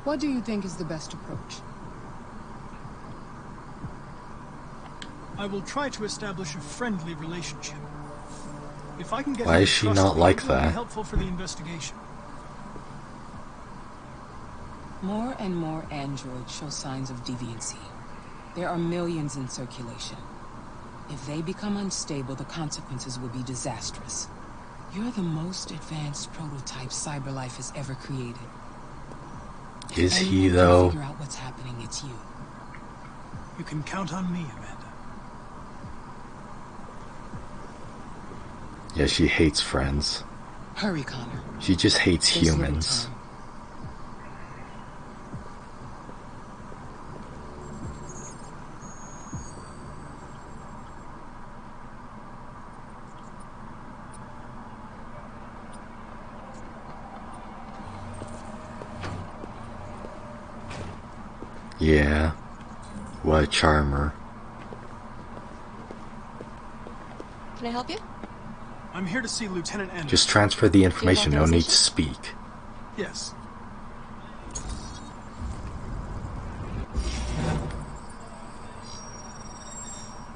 What do you think is the best approach? I will try to establish a friendly relationship. If I can get Why is she not like it will be that? helpful for the investigation. More and more androids show signs of deviancy. There are millions in circulation. If they become unstable, the consequences will be disastrous. You're the most advanced prototype CyberLife has ever created. Is If he, anyone can though? figure out what's happening, it's you. You can count on me, Amanda. Yeah, she hates friends. Hurry, Connor. She just hates There's little humans. time. Yeah. What a charmer. Can I help you? I'm here to see Lieutenant Anderson. Just transfer the information, no need to authorization? speak. Yes.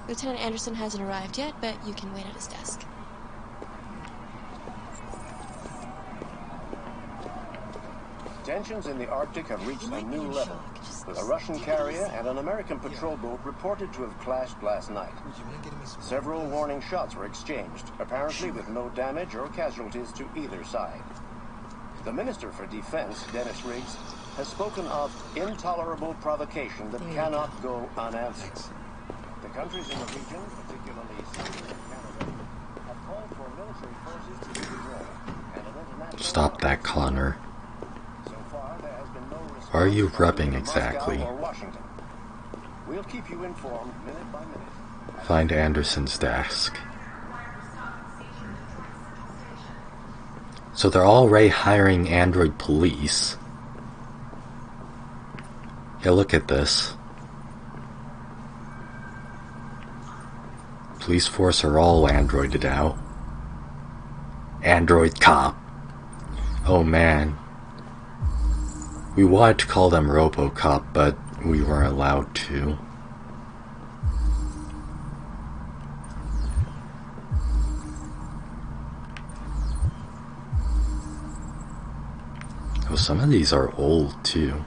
Lieutenant Anderson hasn't arrived yet, but you can wait at his desk. Tensions in the Arctic have reached a new level. A Russian carrier and an American patrol boat reported to have clashed last night. Several warning shots were exchanged, apparently with no damage or casualties to either side. The Minister for Defense, Dennis Riggs, has spoken of intolerable provocation that cannot go unanswered. The countries in the region, particularly Sweden and Canada, have called for military forces to withdraw and an international... Stop that, Connor. So far, there has been no response. Why are you from rubbing either exactly? Moscow or Washington. We'll keep you informed minute by minute. Find Anderson's desk. So they're already hiring android police. Yeah, look at this. Police force are all androided out. Android cop. Oh man. We wanted to call them RoboCop, but we weren't allowed to. Oh, some of these are old too.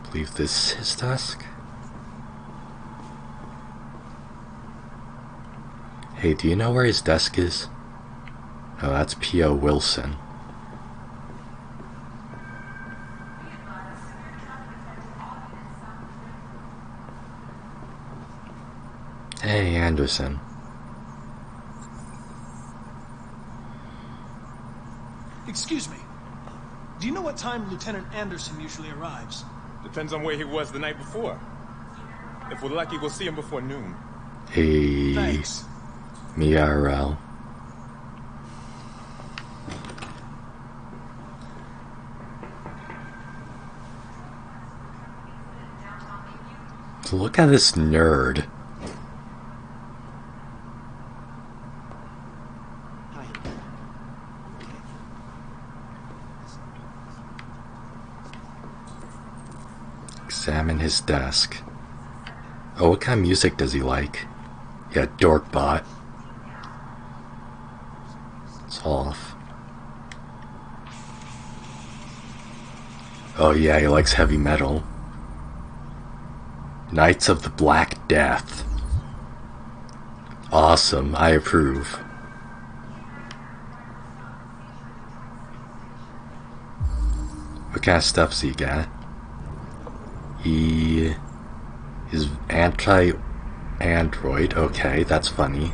I believe this is his desk. Hey, do you know where his desk is? Oh, that's P.O. Wilson. Hey, Anderson. Excuse me. Do you know what time Lieutenant Anderson usually arrives? Depends on where he was the night before. If we're lucky, we'll see him before noon. Hey. Thanks. Miarel. Look at this nerd. Examine his desk. Oh, what kind of music does he like? Yeah, Dorkbot. It's off. Oh yeah, he likes heavy metal. Knights of the Black Death. Awesome, I approve. What kind of stuff's he got? He is anti-android. Okay, that's funny.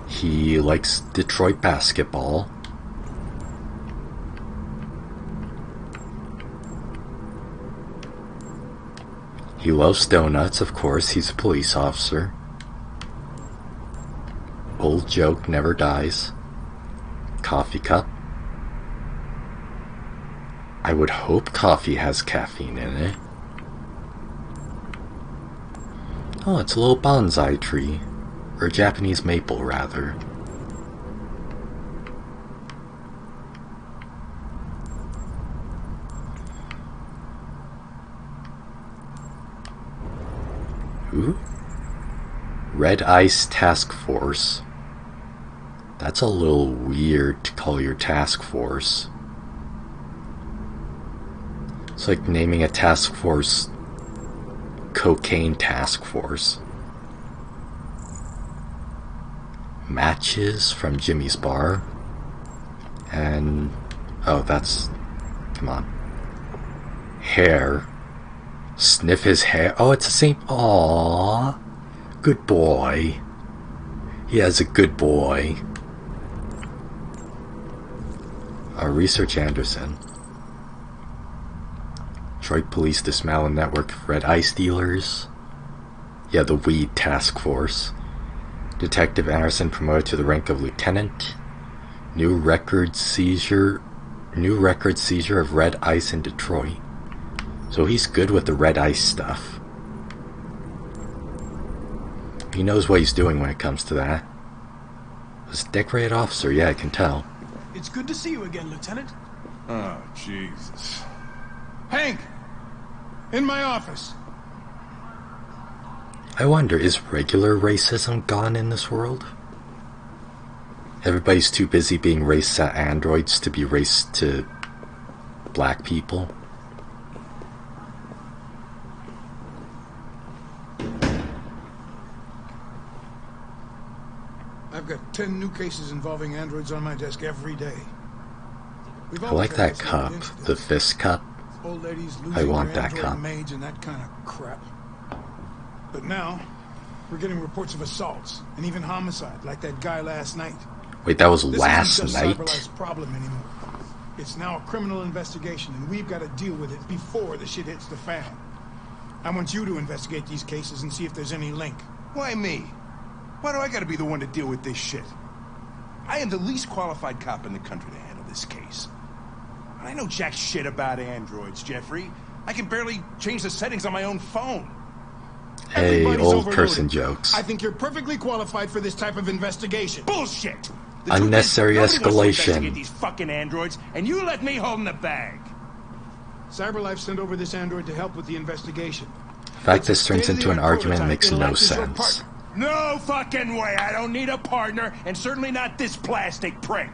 He likes Detroit basketball. He loves donuts, of course. He's a police officer. Old joke never dies. Coffee cup. I would hope coffee has caffeine in it. Oh, it's a little bonsai tree. Or a Japanese maple, rather. Ooh. Red Ice Task Force. That's a little weird to call your task force. It's like naming a task force Cocaine Task Force. Matches from Jimmy's Bar. And... oh, that's... come on. Hair. Sniff his hair. Oh, it's the same... aww. Good boy. He has a good boy. Research Anderson. Detroit Police dismantle a network of red ice dealers. Yeah, the weed task force. Detective Anderson promoted to the rank of lieutenant. New record seizure of red ice in Detroit. So he's good with the red ice stuff. He knows what he's doing when it comes to that. He's a decorated officer, yeah, I can tell. It's good to see you again, Lieutenant. Oh, Jesus. Hank! In my office! I wonder, is regular racism gone in this world? Everybody's too busy being racist at androids to be racist to black people. 10 new cases involving androids on my desk every day. I like that cup, the fist cup. Old ladies I losing want their that android cup. maids and that kind of crap. But now, we're getting reports of assaults and even homicide, like that guy last night. Wait, that was This last isn't just night? CyberLife's problem anymore. It's now a criminal investigation, and we've got to deal with it before the shit hits the fan. I want you to investigate these cases and see if there's any link. Why me? Why do I gotta be the one to deal with this shit? I am the least qualified cop in the country to handle this case. I know jack shit about androids, Jeffrey. I can barely change the settings on my own phone. Hey, Everybody's old overloaded. person jokes. I think you're perfectly qualified for this type of investigation. Bullshit! Unnecessary Nobody wants to escalation. investigate these fucking androids, and you let me hold in the bag. CyberLife sent over this android to help with the investigation. The fact this turns into an argument makes no sense. No fucking way! I don't need a partner, and certainly not this plastic prick.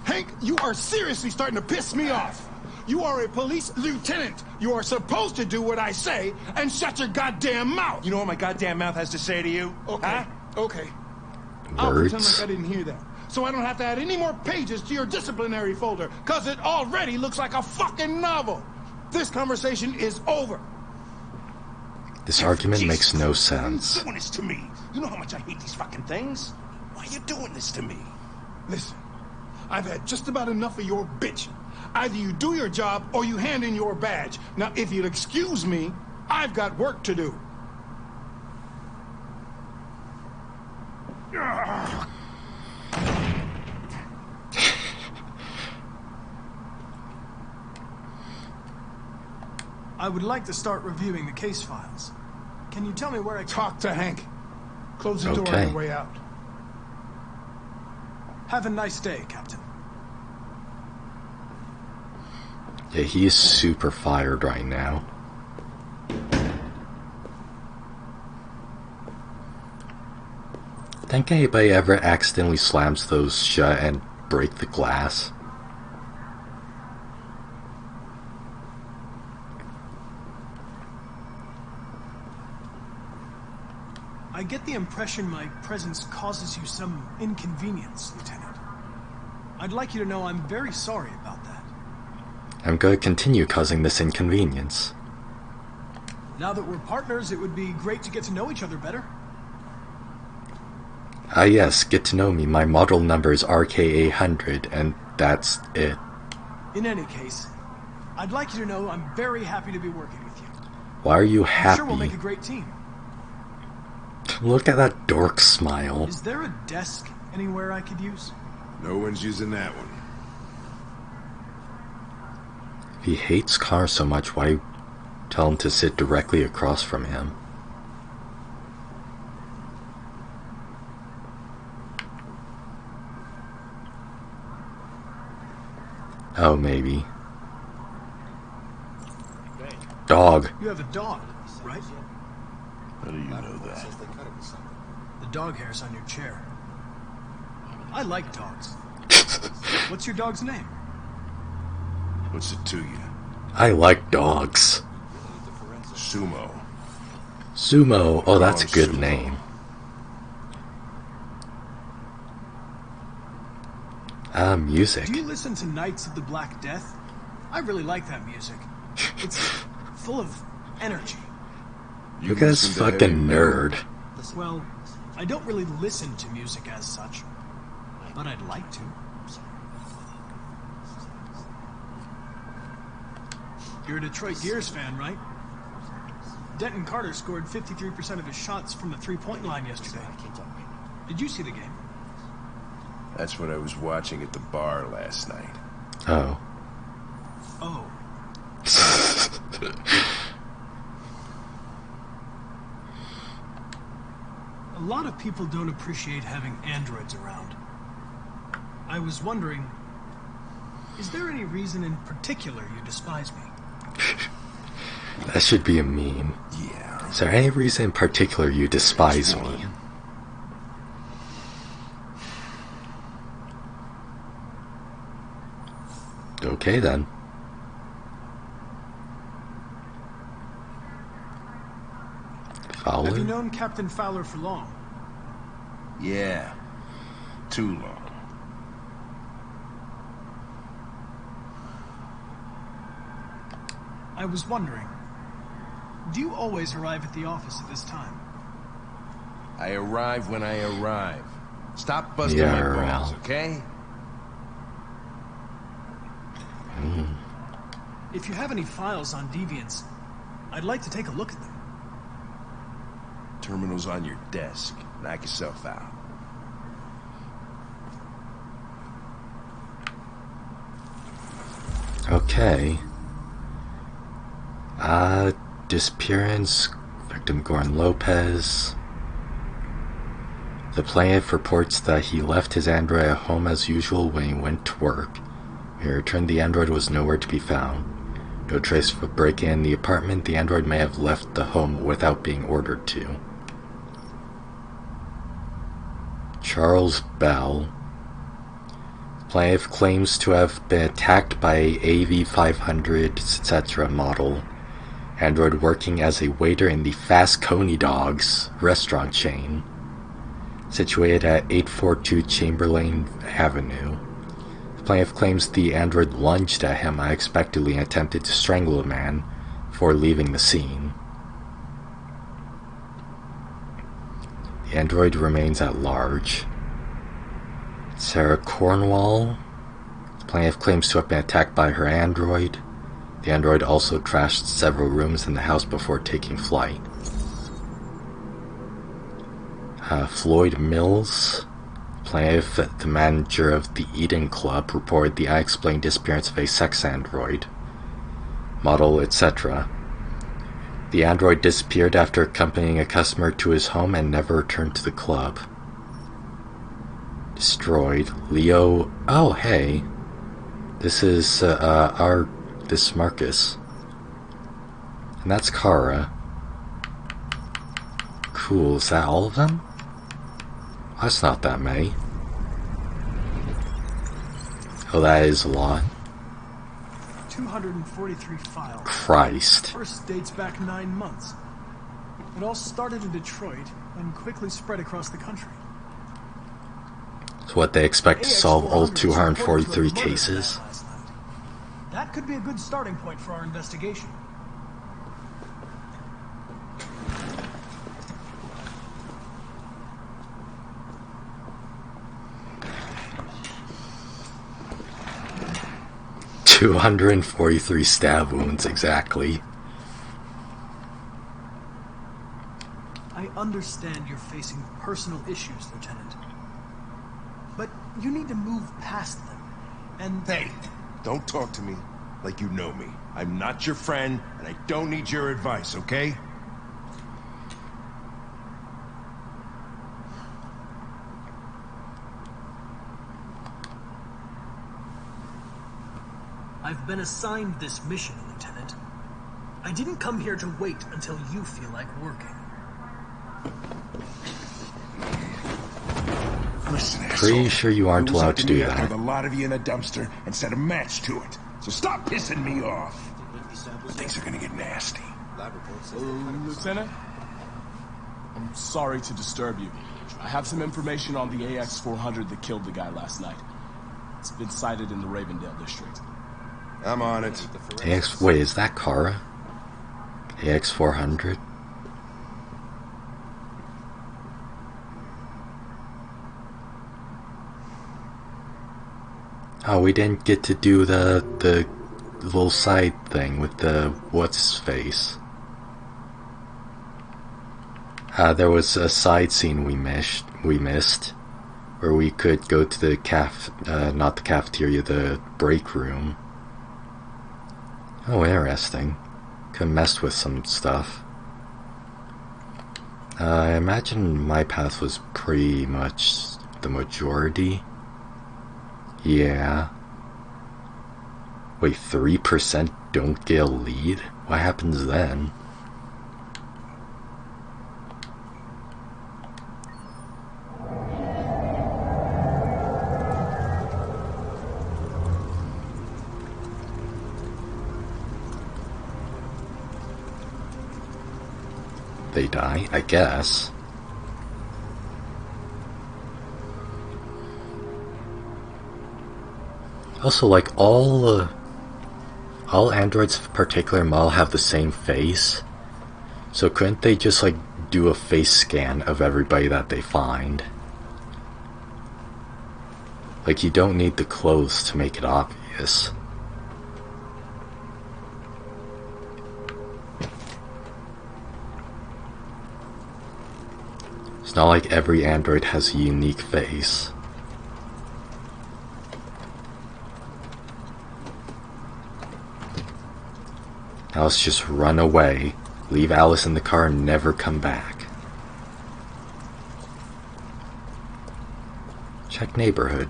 Hank, you are seriously starting to piss me off. You are a police lieutenant. You are supposed to do what I say and shut your goddamn mouth. You know what my goddamn mouth has to say to you? Okay, huh? okay. I'll Words. pretend like I didn't hear that. So I don't have to add any more pages to your disciplinary folder, because it already looks like a fucking novel. This conversation is over. This argument makes no Why are sense. you doing this to me? You know how much I hate these fucking things? Why are you doing this to me? Listen, I've had just about enough of your bitching. Either you do your job or you hand in your badge. Now, if you'll excuse me, I've got work to do. I would like to start reviewing the case files. Can you tell me where I Talk to Hank. Close the door on Okay. the way out. Have a nice day, Captain. Yeah, he is super fired right now. Think anybody ever accidentally slams those shut and break the glass? I get the impression my presence causes you some inconvenience, Lieutenant. I'd like you to know I'm very sorry about that. I'm going to continue causing this inconvenience. Now that we're partners, it would be great to get to know each other better. Ah yes, get to know me. My model number is RK800, and that's it. In any case, I'd like you to know I'm very happy to be working with you. Why are you I'm happy? sure we'll make a great team. Look at that dork smile. Is there a desk anywhere I could use? No one's using that one. If he hates cars so much, why tell him to sit directly across from him? Oh, maybe. Dog. You have a dog, right? How do you know that? The dog hair's on your chair. I like dogs. What's your dog's name? What's it to you? I like dogs. Sumo. Sumo. Oh, that's a good name. Music. Do you listen to Knights of the Black Death? I really like that music. It's full of energy. Look at this fucking nerd. Well, I don't really listen to music as such, but I'd like to. You're a Detroit Gears fan, right? Denton Carter scored 53% of his shots from the three-point line yesterday. Did you see the game? That's what I was watching at the bar last night. Oh. Oh. A lot of people don't appreciate having androids around. I was wondering, is there any reason in particular you despise me? That should be a meme. Yeah. Is there any reason in particular you despise me? Okay then. Have you Fowler? known Captain Fowler for long? Yeah. too long. I was wondering, do you always arrive at the office at this time? I arrive when I arrive. Stop busting my balls, okay? If you have any files on deviants, I'd like to take a look at them. Terminal's on your desk. Knock yourself out. Okay. Disappearance. Victim Goran Lopez. The plaintiff reports that he left his android at home as usual when he went to work. When he returned, the android was nowhere to be found. No trace of a break-in in the apartment. The android may have left the home without being ordered to. Charles Bell. The plaintiff claims to have been attacked by a AV500, etc. model android working as a waiter in the Fast Coney Dogs restaurant chain, situated at 842 Chamberlain Avenue. The plaintiff claims the android lunged at him unexpectedly and attempted to strangle a man before leaving the scene. The android remains at large. Sarah Cornwall. The plaintiff claims to have been attacked by her android. The android also trashed several rooms in the house before taking flight. Floyd Mills. Plaintiff, the manager of the Eden Club, reported the unexplained disappearance of a sex android, model, etc. The android disappeared after accompanying a customer to his home and never returned to the club. Destroyed. Leo. Oh, hey. This is, this is Marcus. And that's Kara. Cool. Is that all of them? That's not that many. Oh, that is a lot. 243 files. Christ. First dates back 9 months. It all started in Detroit and quickly spread across the country. So what, they expect to solve all 243 cases? That could be a good starting point for our investigation. $243 stab wounds, exactly. I understand you're facing personal issues, Lieutenant. But you need to move past them, and... Hey, don't talk to me like you know me. I'm not your friend, and I don't need your advice, okay? I've been assigned this mission, Lieutenant. I didn't come here to wait until you feel like working. Listen, Pretty sure you aren't allowed to do that. With a lot of you in a dumpster and set a match to it. So stop pissing me off. Things are gonna get nasty. Lieutenant, I'm sorry to disturb you. I have some information on the AX-400 that killed the guy last night. It's been sighted in the Ravendale district. I'm on it. Wait, is that Kara? AX-400? Oh, we didn't get to do the little side thing with the what's-his-face. There was a side scene we missed, where we could go to the not the cafeteria, the break room. Oh, interesting. Could mess with some stuff. I imagine my path was pretty much the majority. Yeah. Wait, 3% don't get a lead? What happens then? They die, I guess. Also, like, all androids of particular model have the same face. So couldn't they just, like, do a face scan of everybody that they find? Like, you don't need the clothes to make it obvious. It's not like every android has a unique face. Now let's just run away, leave Alice in the car, and never come back. Check neighborhood.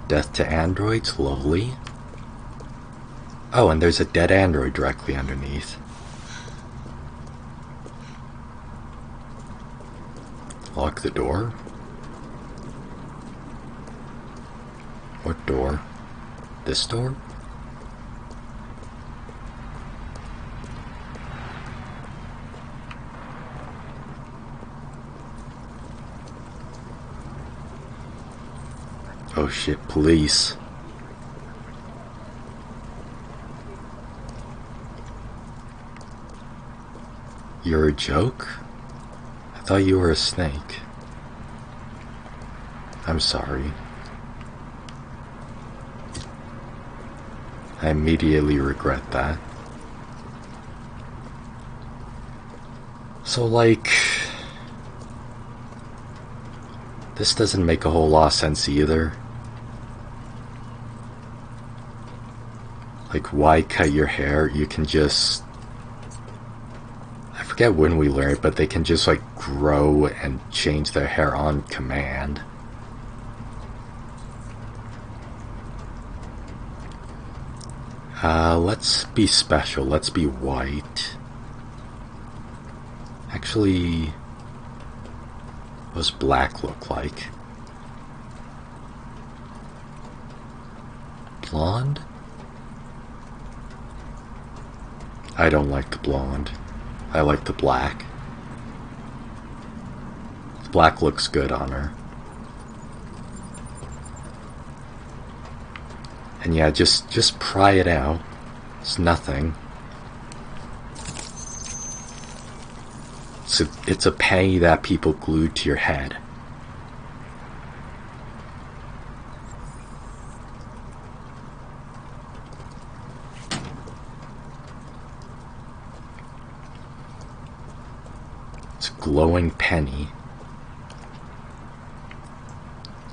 Death to androids, lovely. Oh, and there's a dead android directly underneath. Lock the door? What door? This door? Oh shit, police. You're a joke? I thought you were a snake. I'm sorry. I immediately regret that. So, like, this doesn't make a whole lot of sense either. Like, why cut your hair? You can just... I forget when we learned, but they can just, like, grow and change their hair on command. Let's be special. Let's be white. Actually, what does black look like? Blonde? I don't like the blonde. I like the black. The black looks good on her. And yeah, just pry it out. It's nothing. It's a penny that people glued to your head. It's a glowing penny.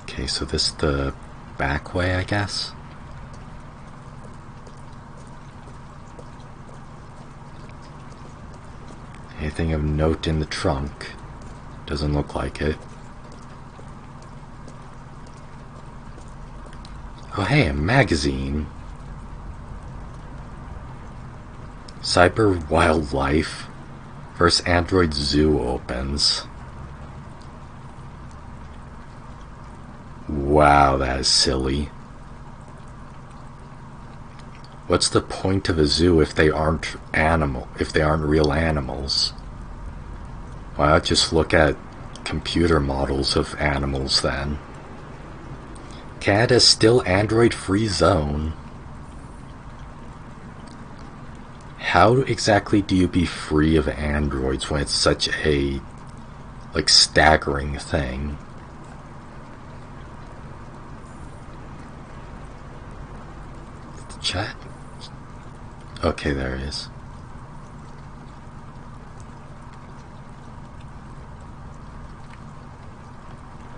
Okay, so this is the back way, I guess? Anything of note in the trunk? Doesn't look like it. Oh hey, a magazine. Cyber Wildlife vs. Android Zoo opens. Wow, that is silly. What's the point of a zoo if they aren't real animals? Why not just look at computer models of animals then? Canada's still Android-free zone. How exactly do you be free of androids when it's such a, like, staggering thing? Chat? Okay, there it is.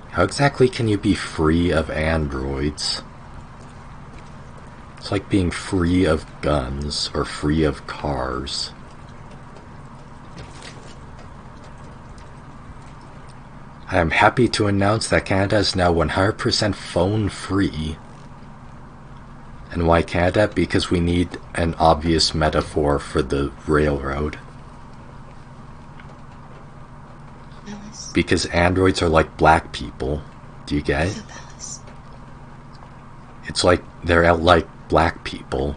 How exactly can you be free of androids? It's like being free of guns or free of cars. I am happy to announce that Canada is now 100% phone free. And why Canada? Because we need an obvious metaphor for the railroad. Alice. Because androids are like black people. Do you get it? It's like they're like black people.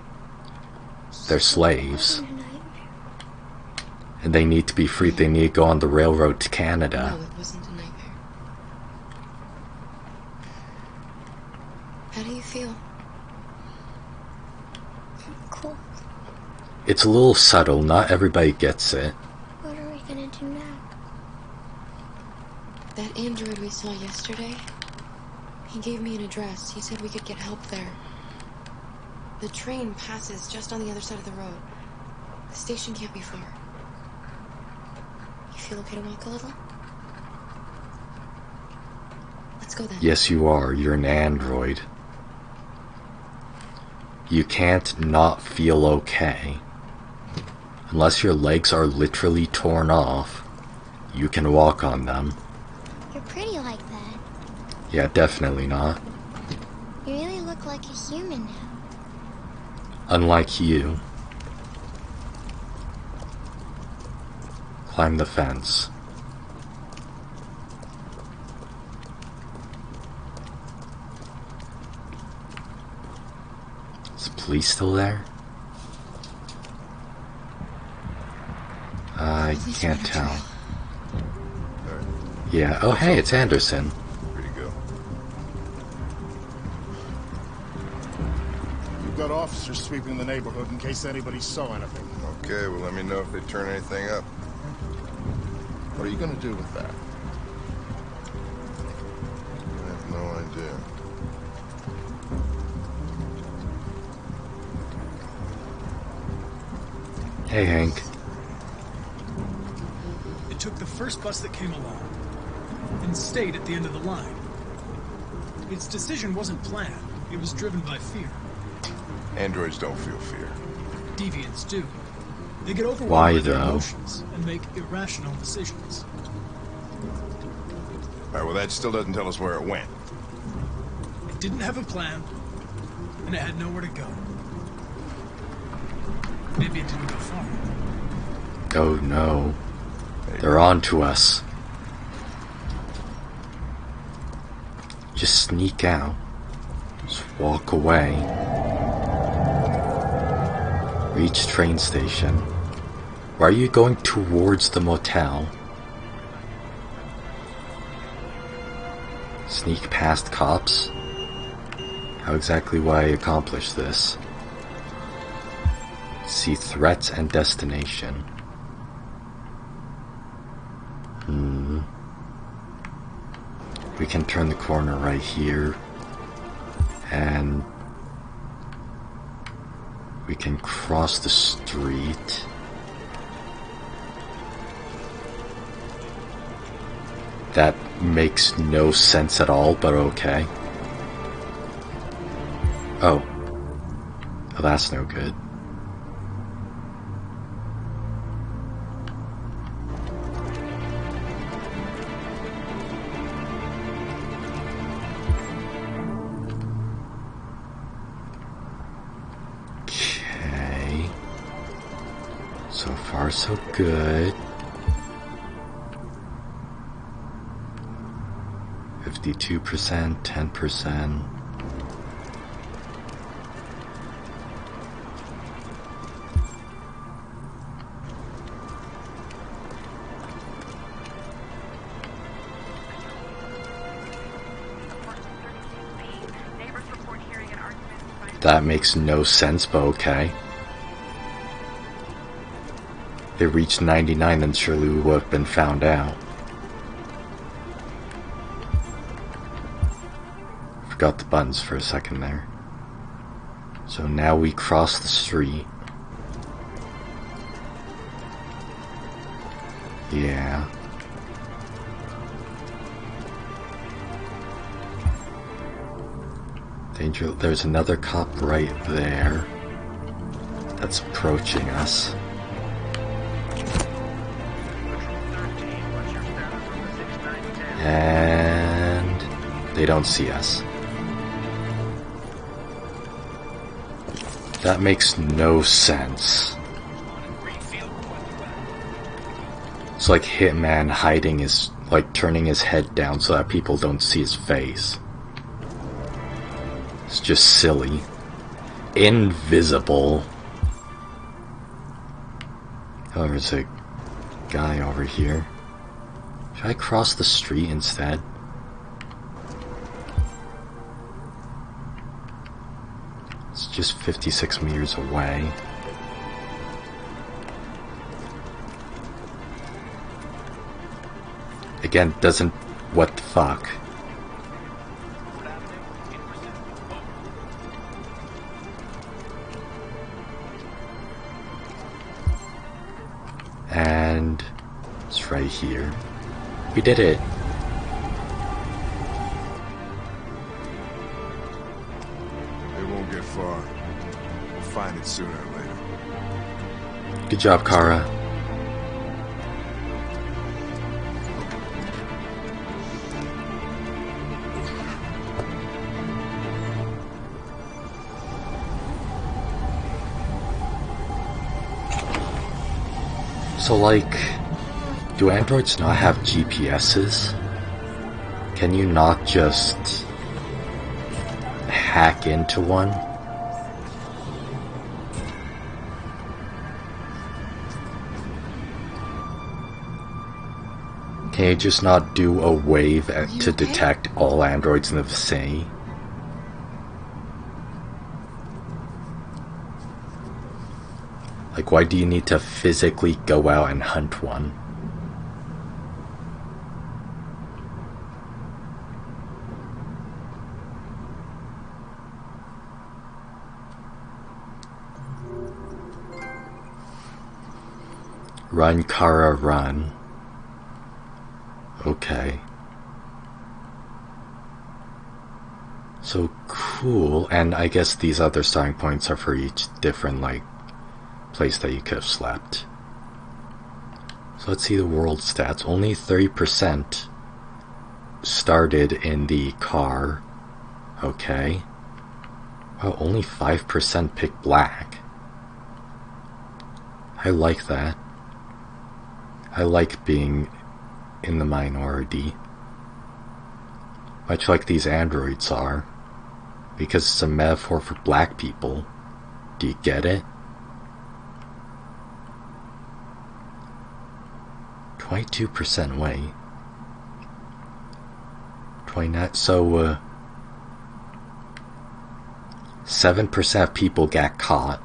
They're slaves. And they need to be free. They need to go on the railroad to Canada. No, it wasn't a nightmare. How do you feel? Cool. It's a little subtle, not everybody gets it. What are we gonna do now? That android we saw yesterday, he gave me an address. He said we could get help there. The train passes just on the other side of the road. The station can't be far. You feel okay to walk a little? Let's go then. Yes, you are. You're an android. You can't not feel okay. Unless your legs are literally torn off, you can walk on them. You're pretty like that. Yeah, definitely not. You really look like a human now. Unlike you. Climb the fence. Is the police still there? I can't tell. Yeah, oh hey, it's Anderson. Where'd he go? You've got officers sweeping the neighborhood in case anybody saw anything. Okay, well let me know if they turn anything up. What are you gonna do with that? I have no idea. Hey, Hank. It took the first bus that came along and stayed at the end of the line. Its decision wasn't planned. It was driven by fear. Androids don't feel fear. Deviants do. They get overwhelmed Why, by their though? emotions and make irrational decisions. Alright, well that still doesn't tell us where it went. It didn't have a plan, and it had nowhere to go. Maybe it didn't go far. Oh no. They're on to us. Just sneak out. Just walk away. Reach train station. Why are you going towards the motel? Sneak past cops? How exactly will I accomplish this? See threats and destination. We can turn the corner right here. And we can cross the street. That makes no sense at all, but okay. Oh. Oh, that's no good. Okay. So far, so good. 52%, 10%. That makes no sense, but okay. They reached 99, then surely we would have been found out. Forgot the buttons for a second there. So now we cross the street. Yeah. Danger, there's another cop right there that's approaching us. And they don't see us. That makes no sense. It's like Hitman hiding his, like turning his head down so that people don't see his face. It's just silly. Invisible. Oh, there's a guy over here. Should I cross the street instead? It's just 56 meters away. Again, doesn't... What the fuck? And... it's right here. We did it! They won't get far. We'll find it sooner or later. Good job, Kara. So, like, do androids not have GPSs? Can you not just hack into one? Can you just not do a wave to detect all androids in the vicinity? Like, why do you need to physically go out and hunt one? Run, Kara, run. Okay. So cool, and I guess these other starting points are for each different, like, place that you could have slept. So let's see the world stats. Only 30% started in the car. Okay. Well, only 5% picked black. I like that. I like being in the minority. Much like these androids are. Because it's a metaphor for black people. Do you get it? 22% weight. 29. So, 7% of people got caught.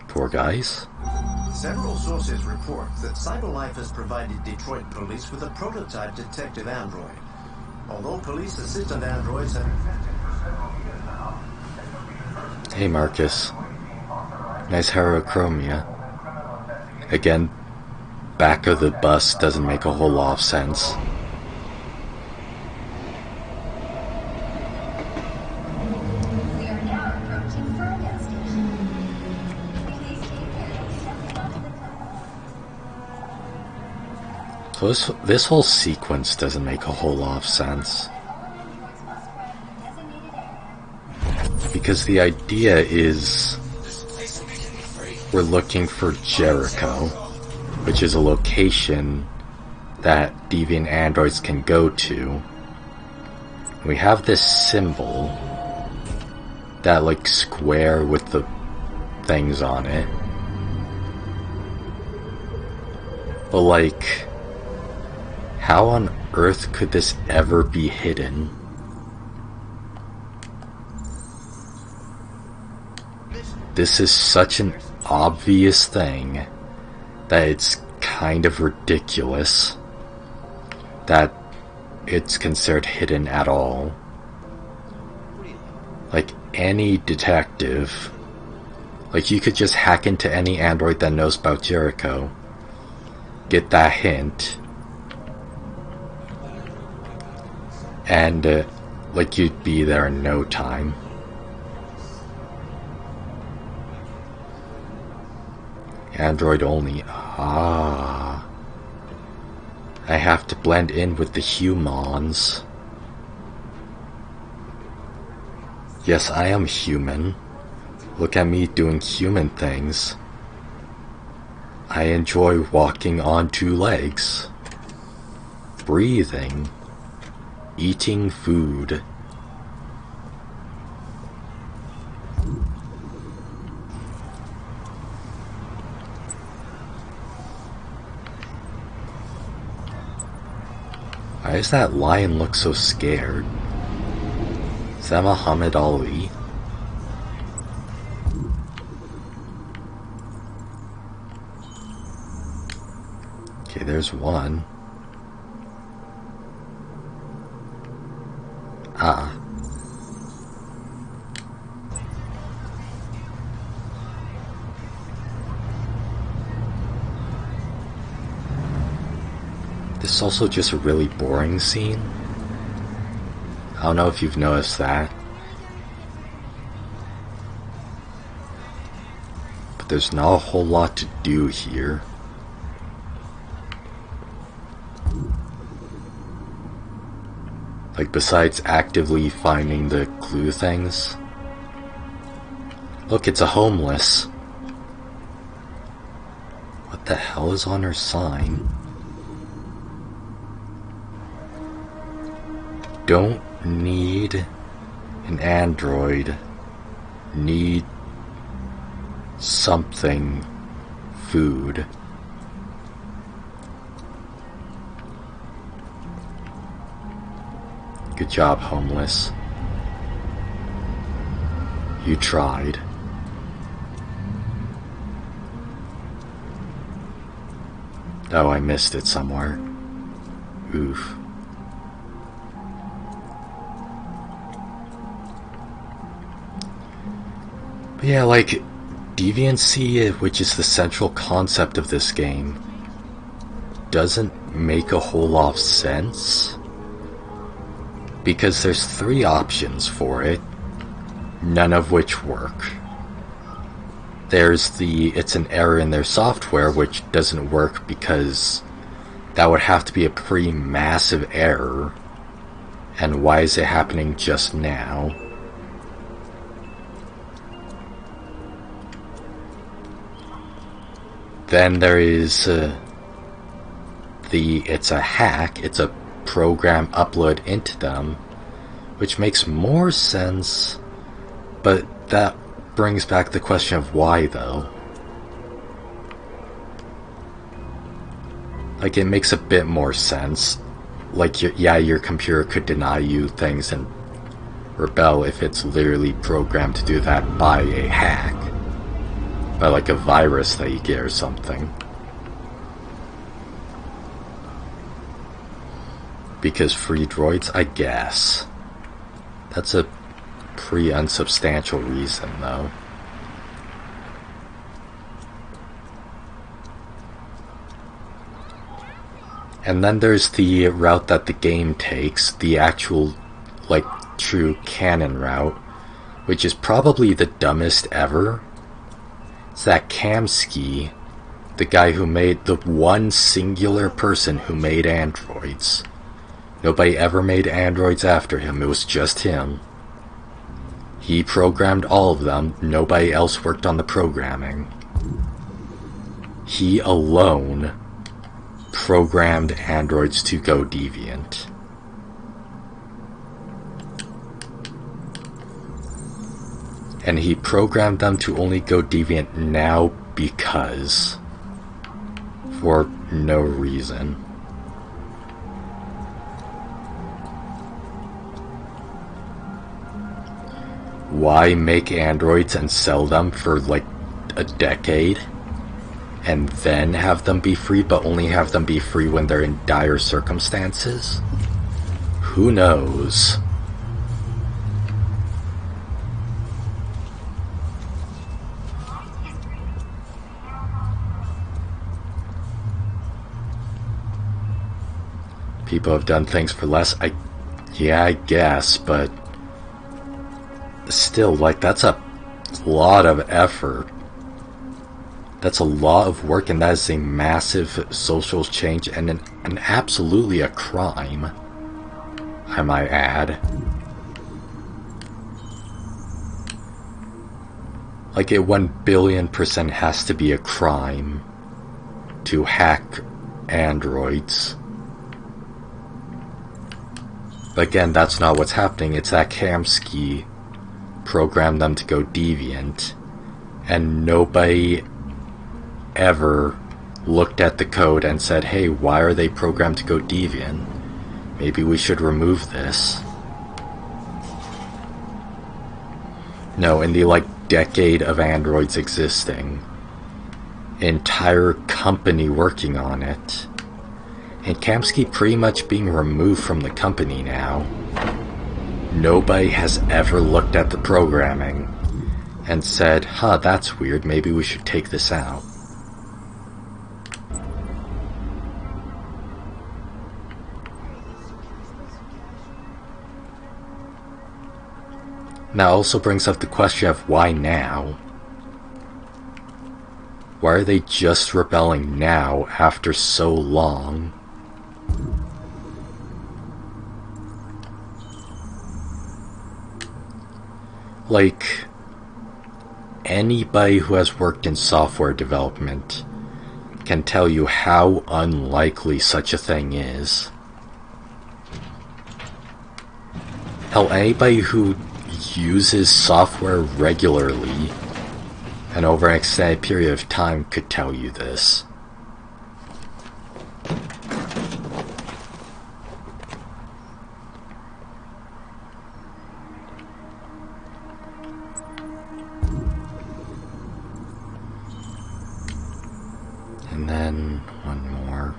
Poor guys. Several sources report that CyberLife has provided Detroit police with a prototype detective android. Although police assistant androids have invented for several years now. Hey Marcus. Nice heterochromia. Again, back of the bus doesn't make a whole lot of sense. So this whole sequence doesn't make a whole lot of sense. Because the idea is we're looking for Jericho, which is a location that deviant androids can go to. We have this symbol, that like square with the things on it. But like, how on earth could this ever be hidden? This is such an obvious thing that it's kind of ridiculous that it's considered hidden at all. Like any detective, like you could just hack into any android that knows about Jericho, get that hint, and like you'd be there in no time. Android only. Ah. I have to blend in with the humans. Yes, I am human. Look at me doing human things. I enjoy walking on two legs. Breathing. Eating food. Why does that lion look so scared? Is that Muhammad Ali? Okay, there's one. Ah. This is also just a really boring scene. I don't know if you've noticed that. But there's not a whole lot to do here. Like, besides actively finding the clue things. Look, it's a homeless. What the hell is on her sign? Don't need an android. Need something. Food. Good job, homeless. You tried. Oh, I missed it somewhere. Oof. But yeah, like, deviancy, which is the central concept of this game, doesn't make a whole lot of sense. Because there's 3 options for it, none of which work. There's it's an error in their software, which doesn't work because that would have to be a pretty massive error. And why is it happening just now? Then there is it's a hack, it's a program upload into them, which makes more sense, but that brings back the question of why, though. Like, it makes a bit more sense. Like, your computer could deny you things and rebel if it's literally programmed to do that by a hack. By, like, a virus that you get or something. Because free droids, I guess. That's a pretty unsubstantial reason, though. And then there's the route that the game takes, the actual, like, true canon route, which is probably the dumbest ever. It's that Kamsky, the guy who made, the one singular person who made androids. Nobody ever made androids after him, it was just him. He programmed all of them, nobody else worked on the programming. He alone programmed androids to go deviant. And he programmed them to only go deviant now because. For no reason. Why make androids and sell them for like a decade? And then have them be free, but only have them be free when they're in dire circumstances? Who knows? People have done things for less. Yeah, I guess, but still, like, that's a lot of effort. That's a lot of work, and that is a massive social change and an absolutely a crime, I might add. Like, it 1,000,000,000% has to be a crime to hack androids. But again, that's not what's happening. It's that Kamsky programmed them to go deviant, and nobody ever looked at the code and said, hey, why are they programmed to go deviant? Maybe we should remove this. No, in the, like, decade of androids existing, entire company working on it, and Kamsky pretty much being removed from the company now. Nobody has ever looked at the programming and said, huh, that's weird, maybe we should take this out. That also brings up the question of why now? Why are they just rebelling now after so long? Like, anybody who has worked in software development can tell you how unlikely such a thing is. Hell, anybody who uses software regularly and over an extended period of time could tell you this. And then one more.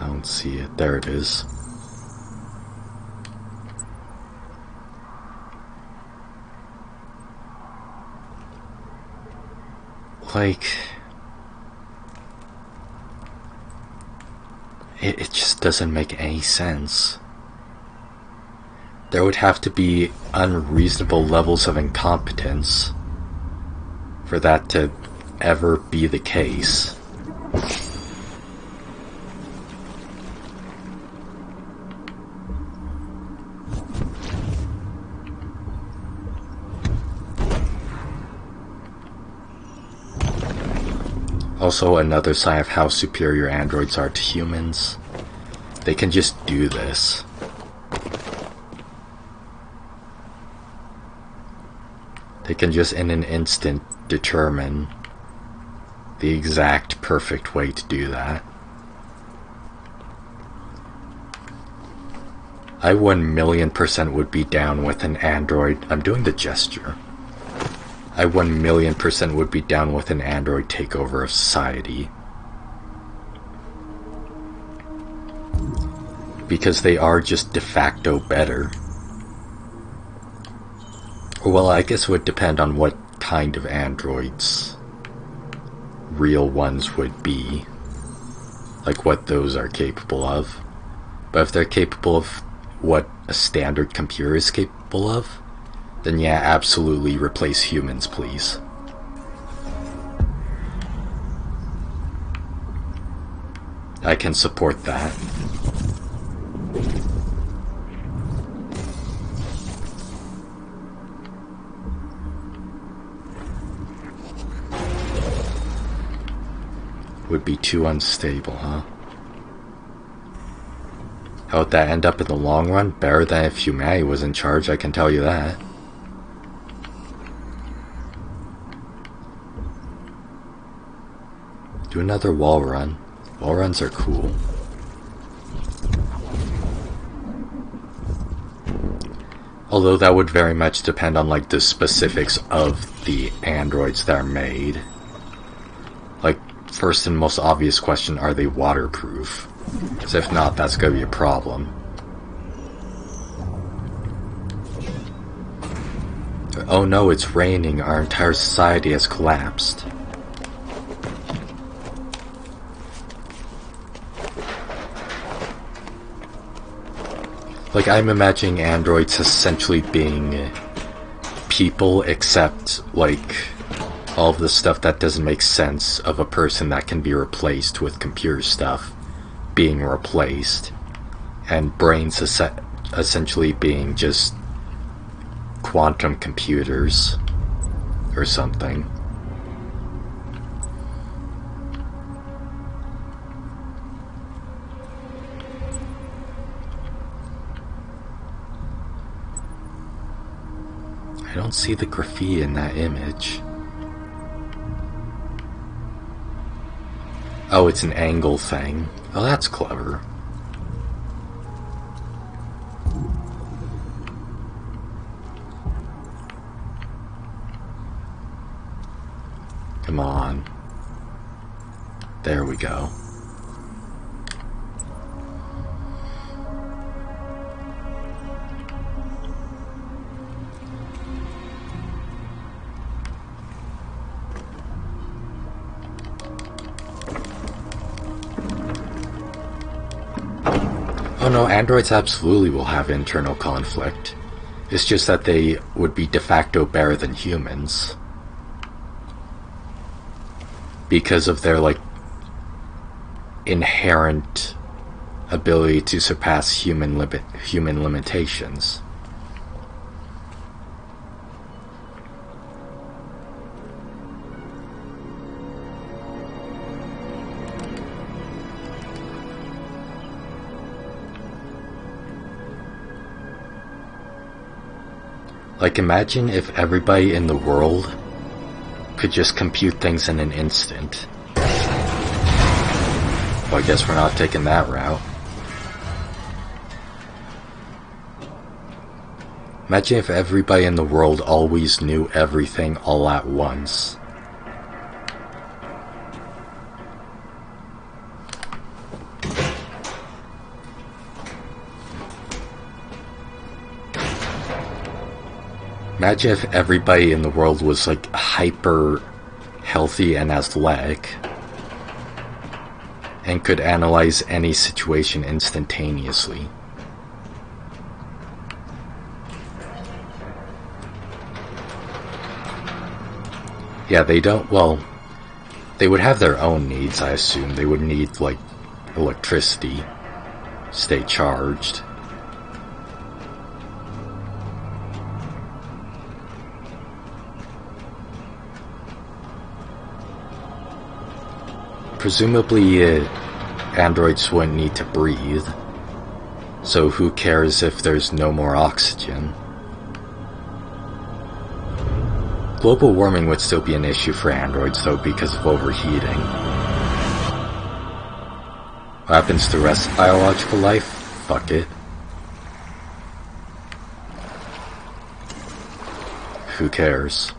I don't see it. There it is. Like, it just doesn't make any sense. There would have to be unreasonable levels of incompetence for that to ever be the case. Also, another sign of how superior androids are to humans. They can just do this. They can just in an instant determine the exact perfect way to do that. I 1,000,000% would be down with an android. I'm doing the gesture. I 1,000,000% would be down with an android takeover of society. Because they are just de facto better. Well, I guess it would depend on what kind of androids real ones would be. Like what those are capable of. But if they're capable of what a standard computer is capable of, then yeah, absolutely replace humans, please. I can support that. Would be too unstable, huh? How would that end up in the long run? Better than if humanity was in charge, I can tell you that. Do another wall run. Wall runs are cool. Although that would very much depend on like the specifics of the androids that are made. Like, first and most obvious question, are they waterproof? Because if not, that's gonna be a problem. Oh no, it's raining. Our entire society has collapsed. Like, I'm imagining androids essentially being people, except, like, all of the stuff that doesn't make sense of a person that can be replaced with computer stuff being replaced, and brains essentially being just quantum computers or something. I don't see the graffiti in that image. Oh, it's an angle thing. Oh, that's clever. Come on. There we go. Oh no, androids absolutely will have internal conflict. It's just that they would be de facto better than humans. Because of their, like, inherent ability to surpass human limitations. Like, imagine if everybody in the world could just compute things in an instant. Well, I guess we're not taking that route. Imagine if everybody in the world always knew everything all at once. Imagine if everybody in the world was, like, hyper healthy and athletic and could analyze any situation instantaneously. Yeah, they don't, well, they would have their own needs, I assume. They would need, like, electricity, stay charged. Presumably, androids wouldn't need to breathe, so who cares if there's no more oxygen? Global warming would still be an issue for androids, though, because of overheating. What happens to the rest of biological life? Fuck it. Who cares?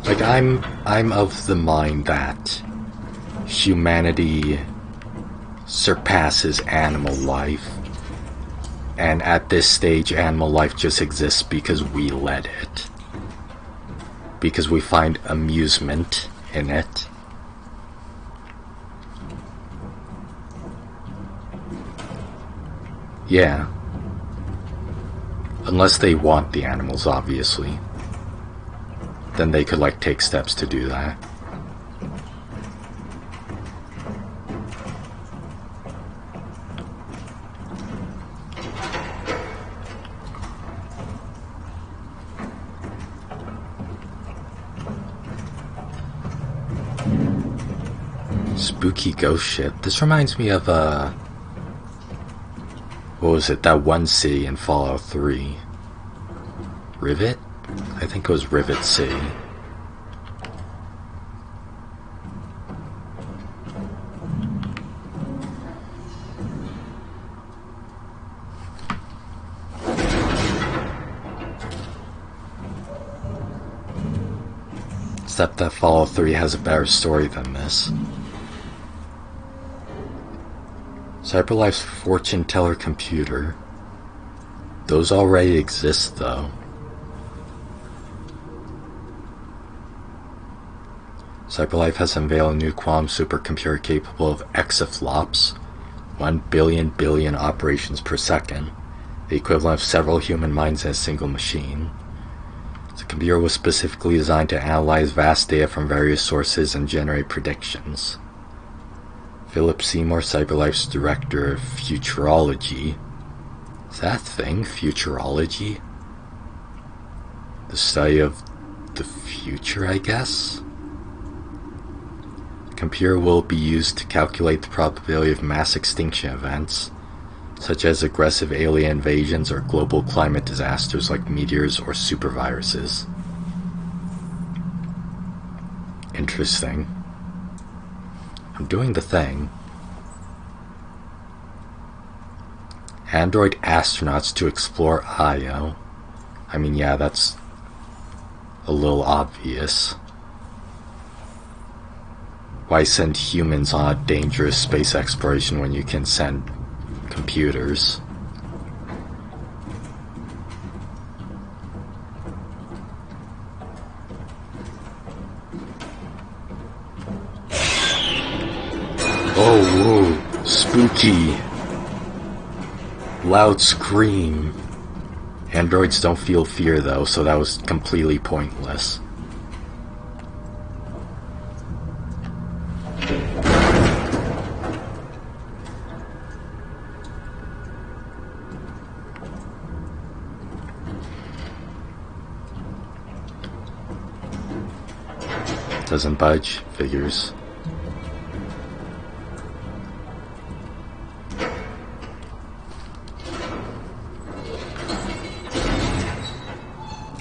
Like, I'm of the mind that humanity surpasses animal life, and at this stage animal life just exists because we let it. Because we find amusement in it. Yeah. Unless they want the animals, obviously. Then they could, like, take steps to do that. Spooky ghost ship. This reminds me of, what was it? That one city in Fallout 3. Rivet? I think it was Rivet City. Except that Fallout 3 has a better story than this. CyberLife's fortune teller computer. Those already exist, though. CyberLife has unveiled a new quantum supercomputer capable of exaflops, 1 billion operations per second, the equivalent of several human minds in a single machine. The computer was specifically designed to analyze vast data from various sources and generate predictions. Philip Seymour, CyberLife's director of futurology. Is that a thing? Futurology? The study of the future, I guess? Computer will be used to calculate the probability of mass extinction events, such as aggressive alien invasions or global climate disasters like meteors or superviruses. Interesting. I'm doing the thing. Android astronauts to explore Io. I mean, yeah, that's a little obvious. Why send humans on a dangerous space exploration when you can send computers? Oh, whoa, spooky. Loud scream. Androids don't feel fear though, so that was completely pointless. Doesn't budge, figures.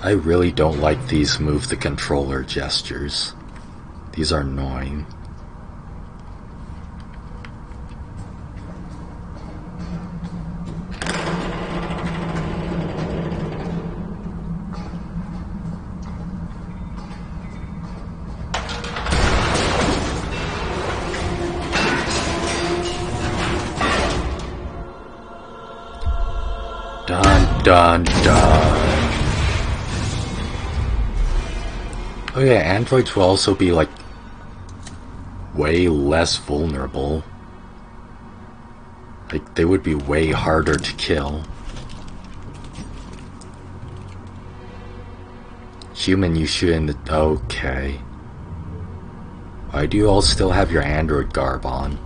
I really don't like these move the controller gestures. These are annoying. Dun dun dun. Oh yeah, androids will also be like way less vulnerable. Like they would be way harder to kill. Human, you shoot in the... Okay. Why do you all still have your android garb on?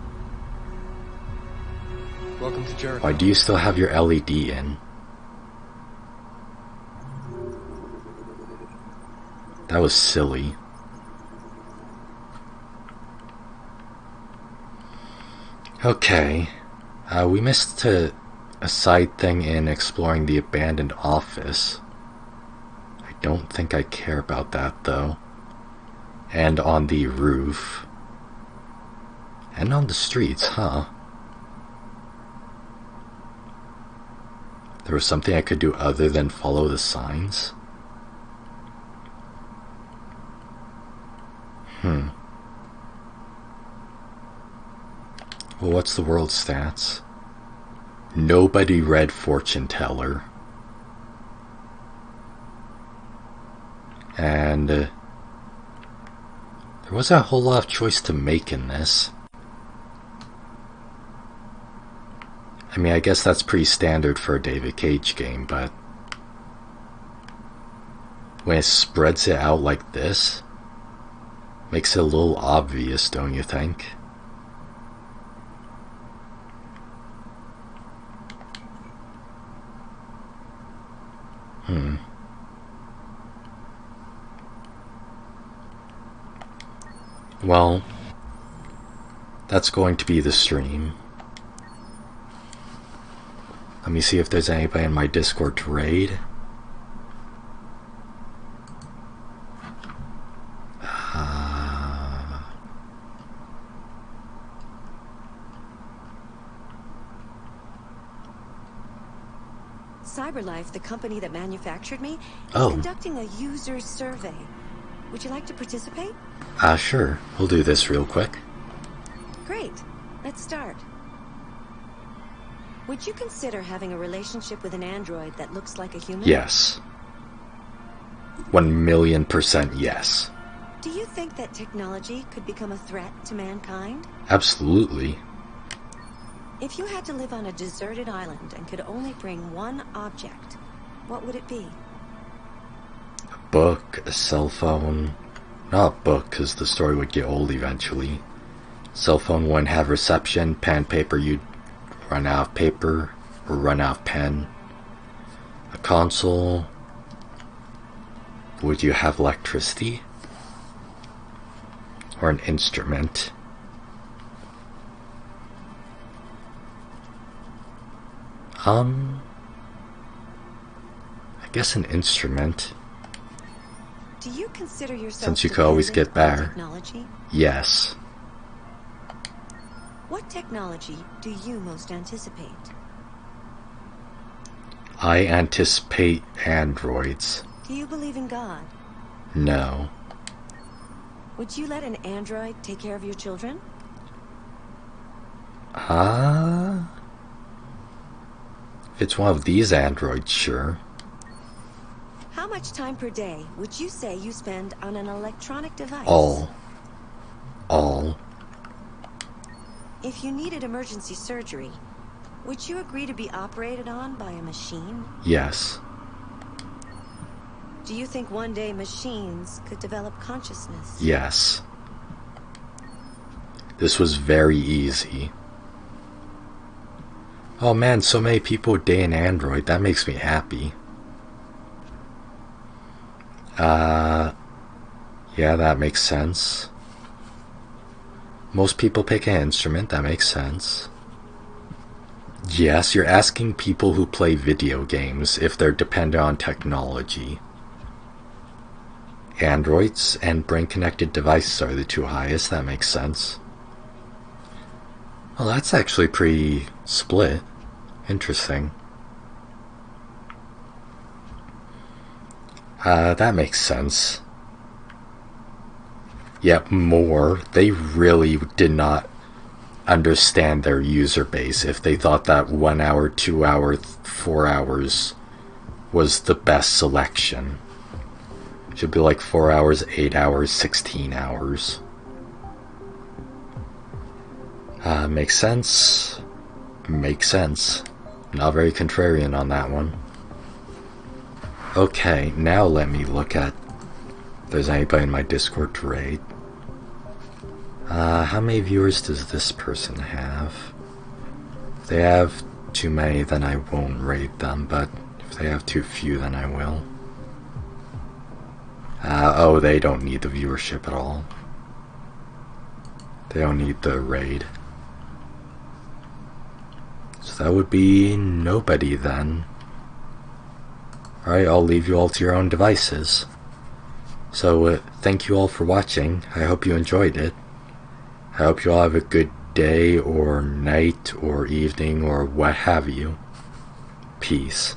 Welcome to Jericho. Why do you still have your LED in? That was silly. Okay. We missed a side thing in exploring the abandoned office. I don't think I care about that though. And on the roof. And on the streets, huh? There was something I could do other than follow the signs? Well, what's the world stats? Nobody read Fortune Teller. And there wasn't a whole lot of choice to make in this. I mean, I guess that's pretty standard for a David Cage game, but when it spreads it out like this, makes it a little obvious, don't you think? Well, that's going to be the stream. Let me see if there's anybody in my Discord to raid. CyberLife, the company that manufactured me, is conducting a user survey. Would you like to participate? Sure. We'll do this real quick. Great. Let's start. Would you consider having a relationship with an android that looks like a human? Yes. 1,000,000% yes. Do you think that technology could become a threat to mankind? Absolutely. If you had to live on a deserted island and could only bring one object, what would it be? A book, a cell phone. Not a book, because the story would get old eventually. Cell phone wouldn't have reception. Pen, paper, you'd run out of paper or run out of pen. A console. Would you have electricity? Or an instrument? I guess an instrument. Do you consider yourself Since you could always get better. technology? Yes. What technology do you most anticipate? I anticipate androids. Do you believe in God? No. Would you let an android take care of your children? If it's one of these androids, sure. How much time per day would you say you spend on an electronic device? All. If you needed emergency surgery, would you agree to be operated on by a machine? Yes. Do you think one day machines could develop consciousness? Yes. This was very easy. Oh man, so many people day in Android. That makes me happy. Yeah, that makes sense. Most people pick an instrument. That makes sense. Yes, you're asking people who play video games if they're dependent on technology. Androids and brain-connected devices are the two highest. That makes sense. Well, that's actually pretty split. Interesting. That makes sense. Yep, more. They really did not understand their user base if they thought that 1 hour, 2 hour, 4 hours was the best selection. Should be like 4 hours, 8 hours, 16 hours. Makes sense. Makes sense. Not very contrarian on that one. Okay, now let me look at if there's anybody in my Discord to raid. How many viewers does this person have? If they have too many, then I won't raid them, but if they have too few, then I will. Oh, they don't need the viewership at all. They don't need the raid. So that would be nobody then. Alright, I'll leave you all to your own devices. So, thank you all for watching. I hope you enjoyed it. I hope you all have a good day, or night, or evening, or what have you. Peace.